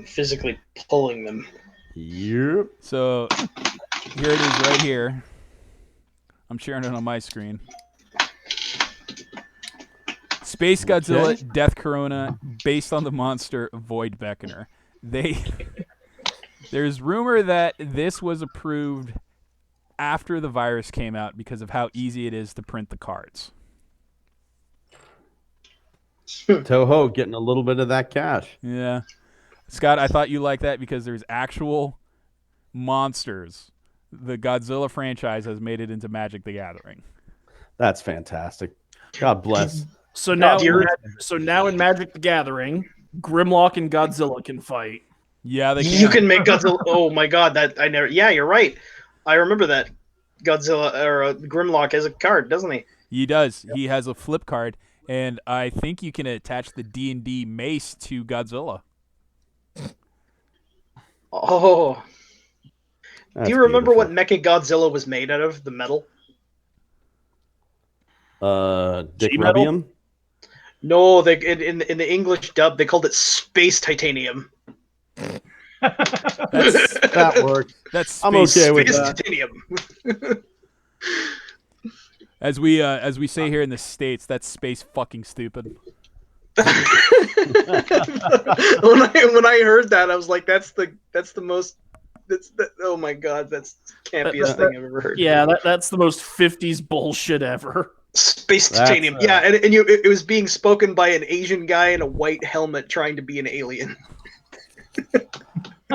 Physically pulling them. Yep. So here it is right here. I'm sharing it on my screen. Space Godzilla Okay. Death Corona based on the monster Void Beckoner. There's rumor that this was approved after the virus came out because of how easy it is to print the cards. Toho getting a little bit of that cash. Yeah. Scott, I thought you liked that because there's actual monsters. The Godzilla franchise has made it into Magic the Gathering. That's fantastic. God bless. So now, Dear- in Magic the Gathering, Grimlock and Godzilla can fight. Yeah, they can. You can make Godzilla. Oh my god, that I never. Yeah, you're right. I remember that Godzilla or Grimlock has a card, doesn't he? He does. He has a flip card, and I think you can attach the D&D mace to Godzilla. Oh, That's do you remember beautiful. what Mecha Godzilla was made out of? The metal. Dick G-metal? Rubium. No, they in the English dub they called it space titanium. That's That works. that's I'm space. okay with Space that. titanium. As we say here in the States, that's space fucking stupid. when I heard that, I was like, that's the most. Oh my god, that's the campiest thing I've ever heard. Yeah, that's the most 50s bullshit ever. Space That's, titanium. Yeah, and it was being spoken by an Asian guy in a white helmet trying to be an alien.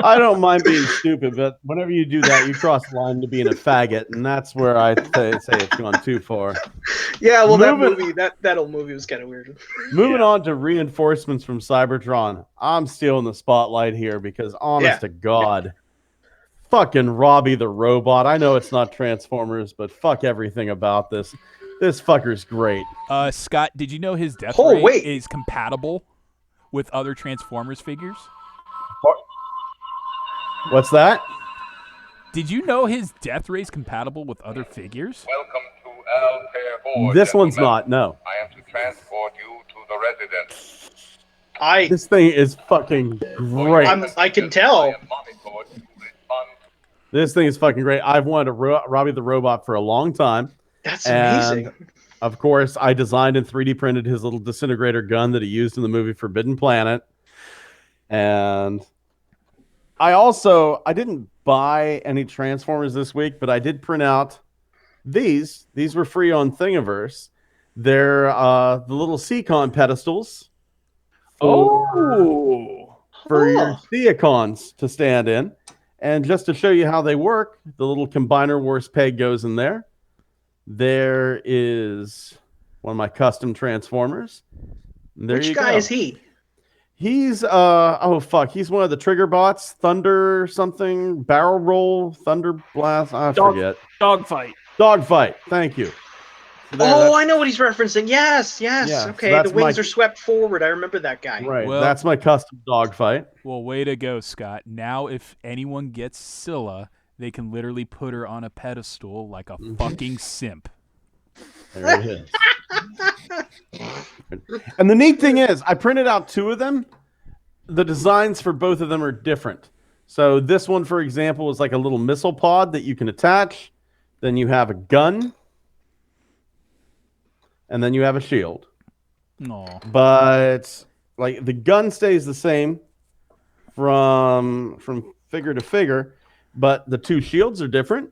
I don't mind being stupid, but whenever you do that, you cross the line to being a faggot, and that's where I say it's gone too far. Yeah, well, Moving- that old movie was kind of weird. Moving on to reinforcements from Cybertron. I'm stealing the spotlight here because, honest to God, fucking Robbie the robot. I know it's not Transformers, but fuck everything about this. This fucker's great. Scott, did you know his death Oh, ray wait. is compatible with other Transformers figures? What's that? Did you know his death ray is compatible with other figures? Welcome to Altair 4, This one's gentlemen. not. No. I am to transport you to the residence. This thing is fucking great. I can tell. This thing is fucking great. I've wanted a Robbie the robot for a long time. That's And, amazing. of course, I designed and 3D printed his little disintegrator gun that he used in the movie Forbidden Planet. And I didn't buy any Transformers this week, but I did print out these. These were free on Thingiverse. They're the little Seacon pedestals for your Theacons to stand in. And just to show you how they work, the little combiner wars peg goes in there. There is one of my custom Transformers. There Which you guy go. is he? He's he's one of the trigger bots, Thunder something, barrel roll, Thunder Blast, I forget. Dogfight. Dogfight, thank you. I know what he's referencing. Yes. Yeah, so Okay, that's the wings my- are swept forward. I remember that guy. Right, Well- that's my custom Dogfight. Well, way to go, Scott. Now, if anyone gets Scylla, they can literally put her on a pedestal like a fucking simp. There it is. And the neat thing is, I printed out two of them. The designs for both of them are different. So this one, for example, is like a little missile pod that you can attach. Then you have a gun. And then you have a shield. Aw. But like the gun stays the same from figure to figure, but the two shields are different.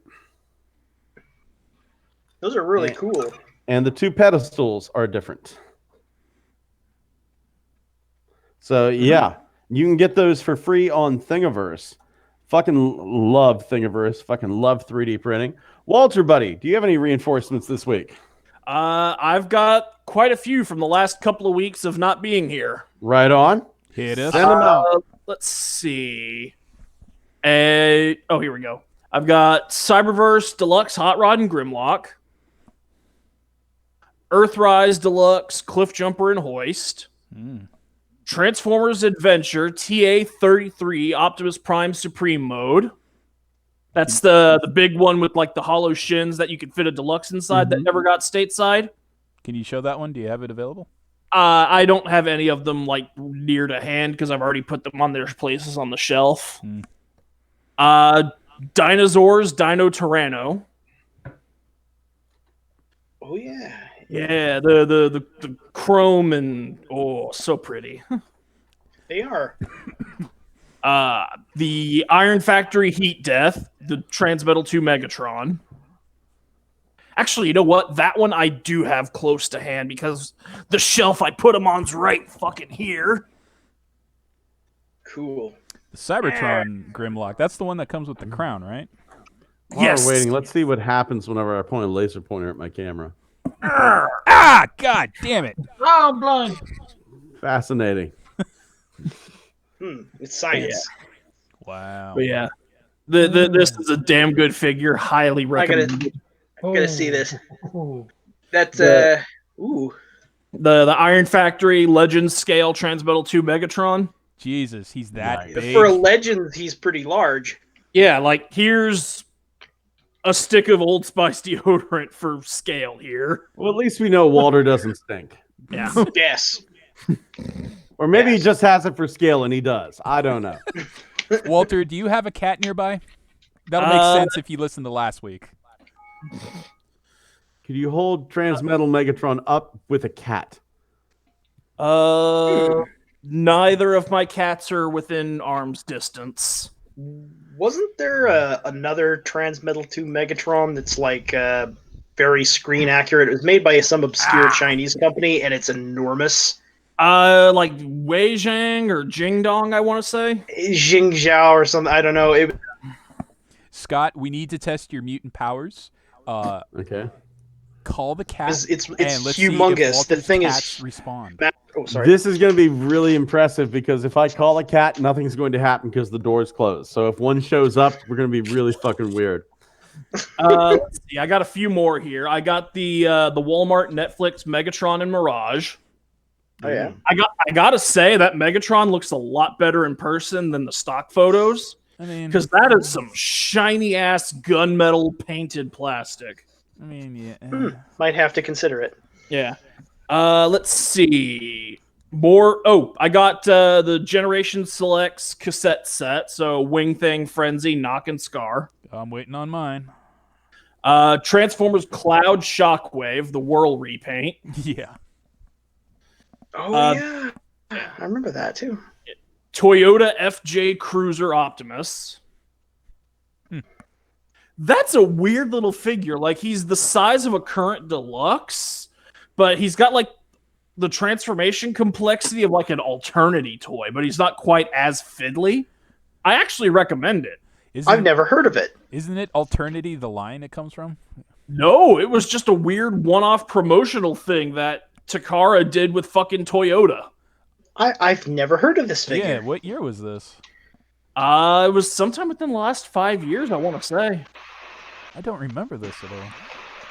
Those are really cool. And the two pedestals are different. So yeah, you can get those for free on Thingiverse. Fucking love Thingiverse. Fucking love 3D printing. Walter, buddy, do you have any reinforcements this week? I've got quite a few from the last couple of weeks of not being here. Right on. Hit us. Send them out. Let's see. Here we go. I've got Cyberverse Deluxe Hot Rod and Grimlock, Earthrise Deluxe Cliff Jumper and Hoist, Transformers Adventure TA-33 Optimus Prime Supreme Mode. That's the big one with like the hollow shins that you could fit a deluxe inside that never got stateside. Can you show that one? Do you have it available? I don't have any of them like near to hand because I've already put them on their places on the shelf. Dinosaurs Dino Tyranno. Oh yeah. Yeah, the chrome and so pretty. They are. The Iron Factory Heat Death, the Transmetal 2 Megatron. Actually, you know what? That one I do have close to hand because the shelf I put them on's right fucking here. Cool. The Cybertron Grimlock. That's the one that comes with the crown, right? While Yes. we're waiting, let's see what happens whenever I point a laser pointer at my camera. Ah, god damn it. Oh, I'm blind. Fascinating. It's science. Wow. But yeah, this is a damn good figure. Highly recommended. Gotta see this. Oh. That's ooh. The Iron Factory Legends Scale Transmetal 2 Megatron. Jesus, he's that Nice. big. For a legend, he's pretty large. Yeah, like here's a stick of Old Spice deodorant for scale here. Well, at least we know Walter doesn't stink. Yeah. Yes. Or maybe he Yes. just has it for scale and he does. I don't know. Walter, do you have a cat nearby? That'll make sense if you listened to last week. Could you hold Transmetal Megatron up with a cat? Neither of my cats are within arm's distance. Wasn't there another Transmetal 2 Megatron that's like very screen accurate? It was made by some obscure Chinese company, and it's enormous. Like Wei Zhang or Jingdong, I want to say. Jingzhao or something. I don't know. Scott, we need to test your mutant powers. Okay. Call the cat. It's and let's see if humongous. The Walter's thing cats is. respond. Oh, sorry. This is going to be really impressive because if I call a cat, nothing's going to happen because the door's closed. So if one shows up, we're going to be really fucking weird. Let's see. I got a few more here. I got the Walmart Netflix Megatron and Mirage. Oh yeah. I gotta say that Megatron looks a lot better in person than the stock photos. I mean, Because that is some shiny ass gunmetal painted plastic. I mean, yeah. Might have to consider it. Yeah. Let's see. More. Oh, I got the Generation Selects cassette set. So Wing Thing, Frenzy, Knock and Scar. I'm waiting on mine. Transformers Cloud Shockwave, the Whirl repaint. Yeah. Oh yeah. I remember that too. Toyota FJ Cruiser Optimus. That's a weird little figure. Like, he's the size of a current deluxe, but he's got like the transformation complexity of like an Alternity toy, but he's not quite as fiddly. I actually recommend it. I've never heard of it. Isn't it Alternity the line it comes from? No, it was just a weird one-off promotional thing that Takara did with fucking Toyota. I've never heard of this figure. Yeah, what year was this? It was sometime within the last 5 years, I want to say. I don't remember this at all.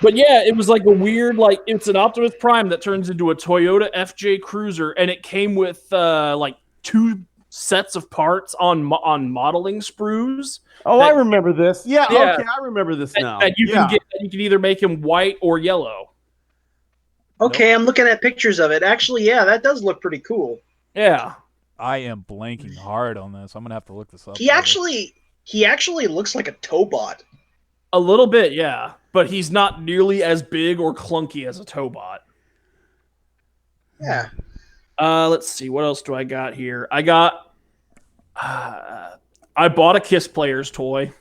But yeah, it was like a weird, like, it's an Optimus Prime that turns into a Toyota FJ Cruiser, and it came with like 2 sets of parts on modeling sprues. Oh, I remember this. Yeah, Yeah. okay, I remember this now. And you can get, you can either make him white or yellow. Okay, I'm looking at pictures of it. Actually, yeah, that does look pretty cool. Yeah. I am blanking hard on this. I'm gonna have to look this up. He actually looks like a Tobot. A little bit, yeah. But he's not nearly as big or clunky as a Tobot. Yeah. Let's see. What else do I got here? I got... I bought a Kiss Players toy.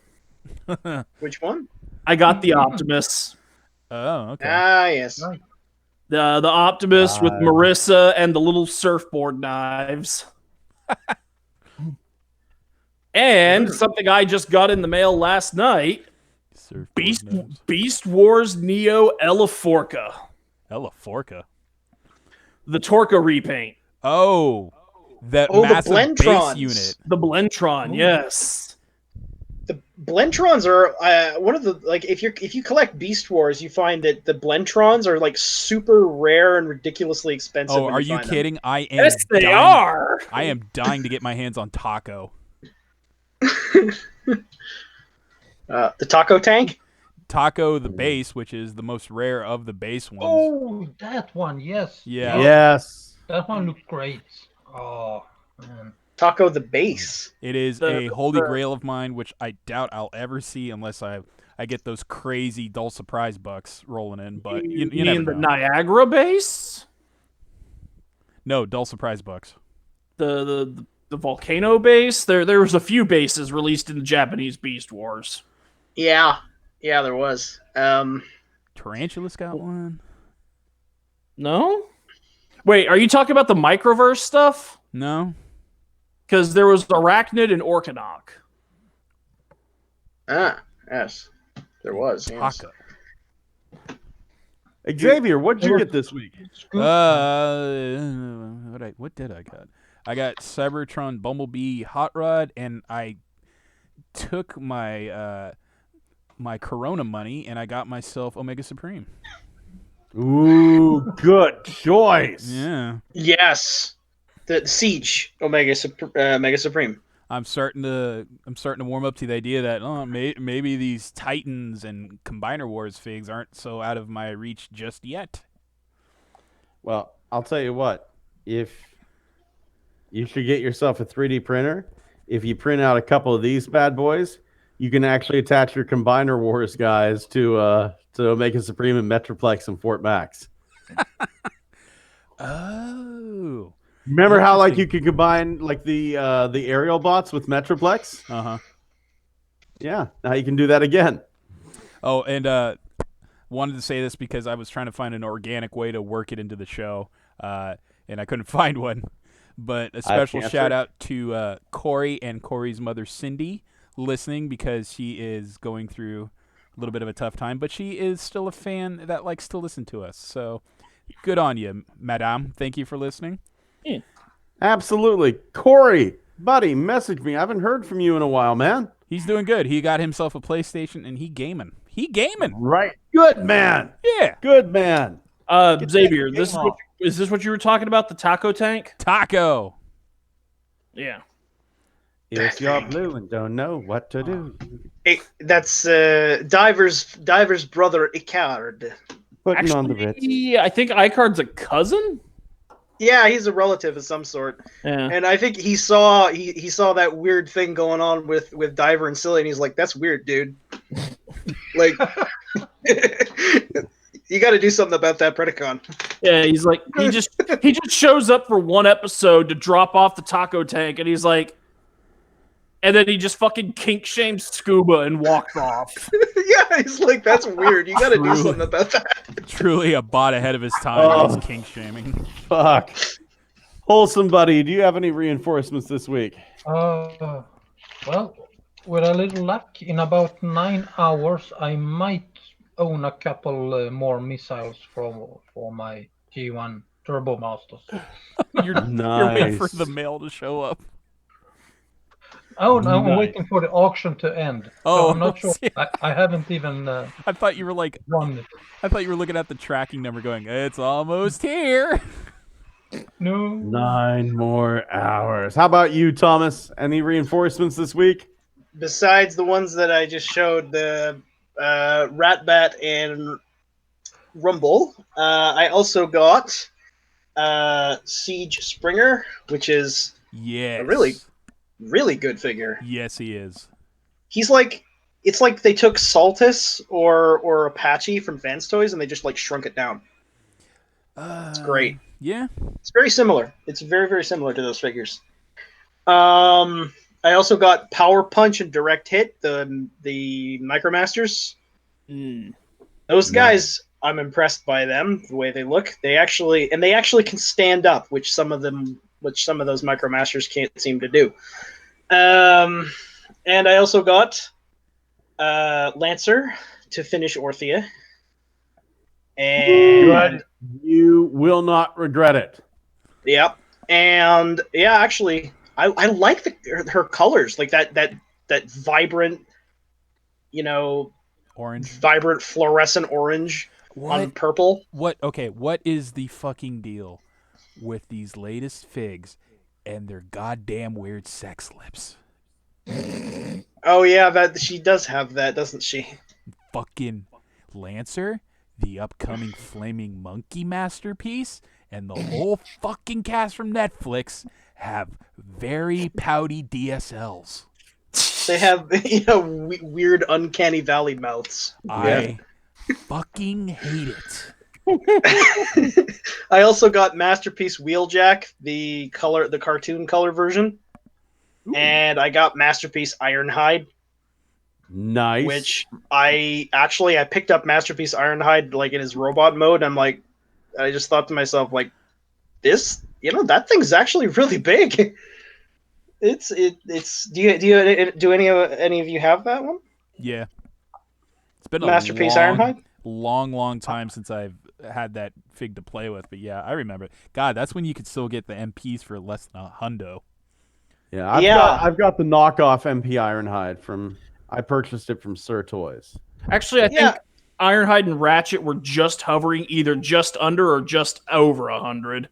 Which one? I got the Optimus. Oh, okay. Ah, yes. The Optimus with Marissa and the little surfboard knives. And something I just got in the mail last night. Beast Wars Neo Elaforca. Elaforca? The Torca repaint. Oh, that the massive base Blentrons. unit. The Blentron, yes. The Blentrons are one of the, like, if you collect Beast Wars, you find that the Blentrons are like super rare and ridiculously expensive. Oh, are you find kidding? I am. Yes, they dying, are. I am dying to get my hands on Taco. The Taco Tank? Taco the base, which is the most rare of the base ones. Oh, that one, yes. Yeah. Yes. That one looked great. Oh, man. Taco the Base. It is a holy grail of mine, which I doubt I'll ever see unless I get those crazy Dull Surprise bucks rolling in. But you never mean the know. Niagara base? No, Dull Surprise bucks. The volcano base? There was a few bases released in the Japanese Beast Wars. Yeah, there was. Tarantulas got one. No? Wait, are you talking about the Microverse stuff? No. Because there was Arachnid and Orkanok. Ah, yes, there was. Yes. Taco. Xavier, what'd you get this week? What did I get? I got Cybertron Bumblebee Hot Rod, and I took my my Corona money and I got myself Omega Supreme. Ooh, good choice. Yeah. Yes, the Siege Mega Supreme. I'm starting to warm up to the idea that maybe these Titans and Combiner Wars figs aren't so out of my reach just yet. Well, I'll tell you what. If you should get yourself a 3D printer, if you print out a couple of these bad boys, you can actually attach your Combiner Wars guys to make a Supreme and Metroplex and Fort Max. Oh. Remember how like you could combine like the aerial bots with Metroplex? Uh-huh. Yeah, now you can do that again. Oh, and wanted to say this because I was trying to find an organic way to work it into the show, and I couldn't find one. But a special shout out to Corey and Corey's mother Cindy listening because she is going through a little bit of a tough time, but she is still a fan that likes to listen to us. So good on you, madame. Thank you for listening. Yeah. Absolutely. Corey, buddy, message me. I haven't heard from you in a while, man. He's doing good. He got himself a PlayStation and he gaming. Right. Good man. Yeah. Good man. Xavier, is this what you were talking about? The taco tank? Taco. Yeah. If you're blue and don't know what to do. Hey, that's Diver's brother Icard. Putting on the Ritz. Yeah, I think Icard's a cousin. Yeah, he's a relative of some sort. Yeah. And I think he saw that weird thing going on with Diver and Silly, and he's like, "That's weird, dude. Like, you got to do something about that Predacon." Yeah, he's like, he just shows up for one episode to drop off the taco tank, and he's like, and then he just fucking kink shamed Scuba and walked off. Yeah, he's like, "That's weird. You got to do something about that." Truly a bot ahead of his time. He's kink shaming. Fuck. Wholesome buddy, do you have any reinforcements this week? Well, with a little luck, in about 9 hours, I might own a couple more missiles for my G1 Turbo Masters. You're waiting for the mail to show up. Oh, no, I'm waiting for the auction to end. Oh, so I'm not sure. yeah. I haven't even I thought you were like, run it. I thought you were looking at the tracking number going, it's almost here. No. 9 more hours. How about you, Thomas? Any reinforcements this week? Besides the ones that I just showed, the Ratbat and Rumble, I also got Siege Springer, which is Yes. a really good figure. Yes, he is. He's like, it's like they took Saltus or Apache from Vans Toys and they just like shrunk it down. It's great. Yeah. It's very similar. It's very, very similar to those figures. I also got Power Punch and Direct Hit, the Micromasters. Those guys, I'm impressed by them, the way they look. They actually can stand up, which some of those Micromasters can't seem to do. And I also got Lancer to finish Orthea. And You will not regret it. yeah, and yeah, actually, I like her colors, like that vibrant, Orange. vibrant fluorescent orange on purple. What is the fucking deal with these latest figs and their goddamn weird sex lips? Oh yeah, that she does have that, doesn't she? Fucking Lancer, the upcoming Flaming Monkey masterpiece, and the whole fucking cast from Netflix have very pouty DSLs. They have weird uncanny valley mouths. I fucking hate it. I also got Masterpiece Wheeljack, the cartoon color version. Ooh. And I got Masterpiece Ironhide. Nice. Which I picked up Masterpiece Ironhide like in his robot mode. I just thought to myself, like, this, that thing's actually really big. It's do any of you have that one? Yeah. It's been a Masterpiece Ironhide? long time since I've had that fig to play with, but yeah, I remember it. God, that's when you could still get the MPs for less than a hundo. Yeah, I've got the knockoff MP Ironhide I purchased it from Sir Toys. Actually, I think Ironhide and Ratchet were just hovering either just under or just over 100.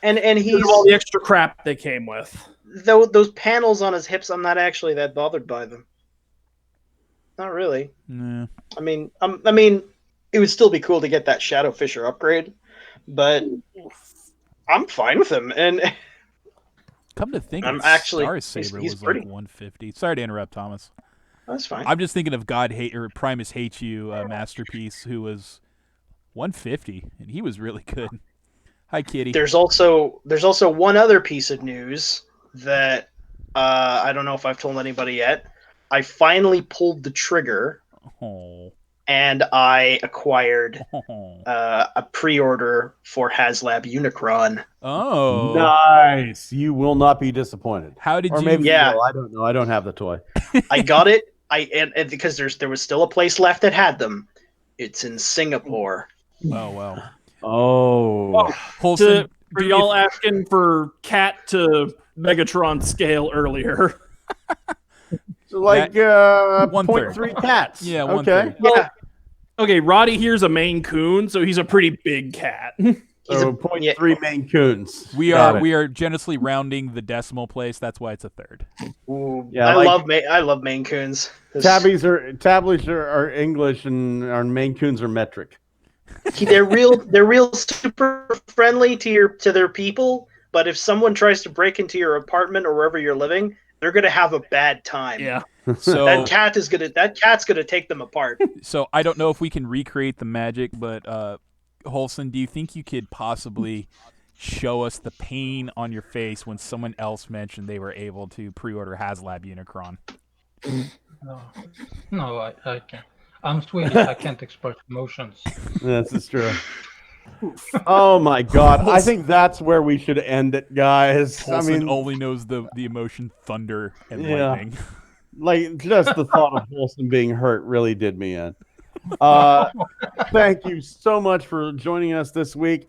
And he's all the extra crap they came with. those panels on his hips, I'm not actually that bothered by them. Not really. Nah. I mean, it would still be cool to get that Shadow Fisher upgrade, but I'm fine with him. And Come to think I'm of it, actually- Star he's- Saber he's was pretty. like 150. Sorry to interrupt, Thomas. that's fine. I'm just thinking of God Hate or Primus Hates You Masterpiece, who was 150, and he was really good. Hi, Kitty. There's also one other piece of news that I don't know if I've told anybody yet. I finally pulled the trigger Oh. and I acquired Oh. a pre-order for HasLab Unicron. Oh. Nice. You will not be disappointed. How did Or you? maybe Yeah. you will. I don't know. I don't have the toy. I got it. And because there was still a place left that had them. It's in Singapore. Oh well. Oh. Wholesome. For y'all asking for cat to Megatron scale earlier. So like one-third. 0.3 cats. Yeah, Okay. one-third. Yeah. Okay, Roddy here's a Maine Coon, so he's a pretty big cat. So 0.3 Maine Coons. We Got are it. we are generously rounding the decimal place. That's why it's a third. Ooh, Yeah, I like- love Maine Coons. Tabbies are English and our Maine Coons are metric. They're real super friendly to their people, but if someone tries to break into your apartment or wherever you're living, they're gonna have a bad time. Yeah. So That cat's gonna take them apart. so I don't know if we can recreate the magic, but Holson, do you think you could possibly show us the pain on your face when someone else mentioned they were able to pre-order HasLab Unicron? No, I can't. I'm Swedish. I can't express emotions. This is true. Oh my God! I think that's where we should end it, guys. Holson I mean, only knows the emotion thunder and Yeah. lightning. like just the thought of Wilson being hurt really did me in. Thank you so much for joining us this week.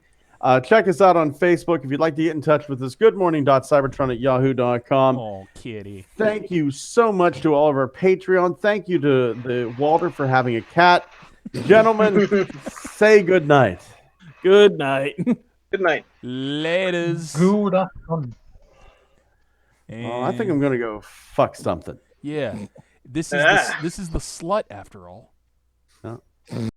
Check us out on Facebook if you'd like to get in touch with us. goodmorning.cybertron@yahoo.com. Oh, kitty. Thank you so much to all of our Patreon. Thank you to the Walter for having a cat. Gentlemen, say good night. Good night. Good night. Laters. Good afternoon. I think I'm gonna go fuck something. Yeah. This is Ah. this is the slut after all.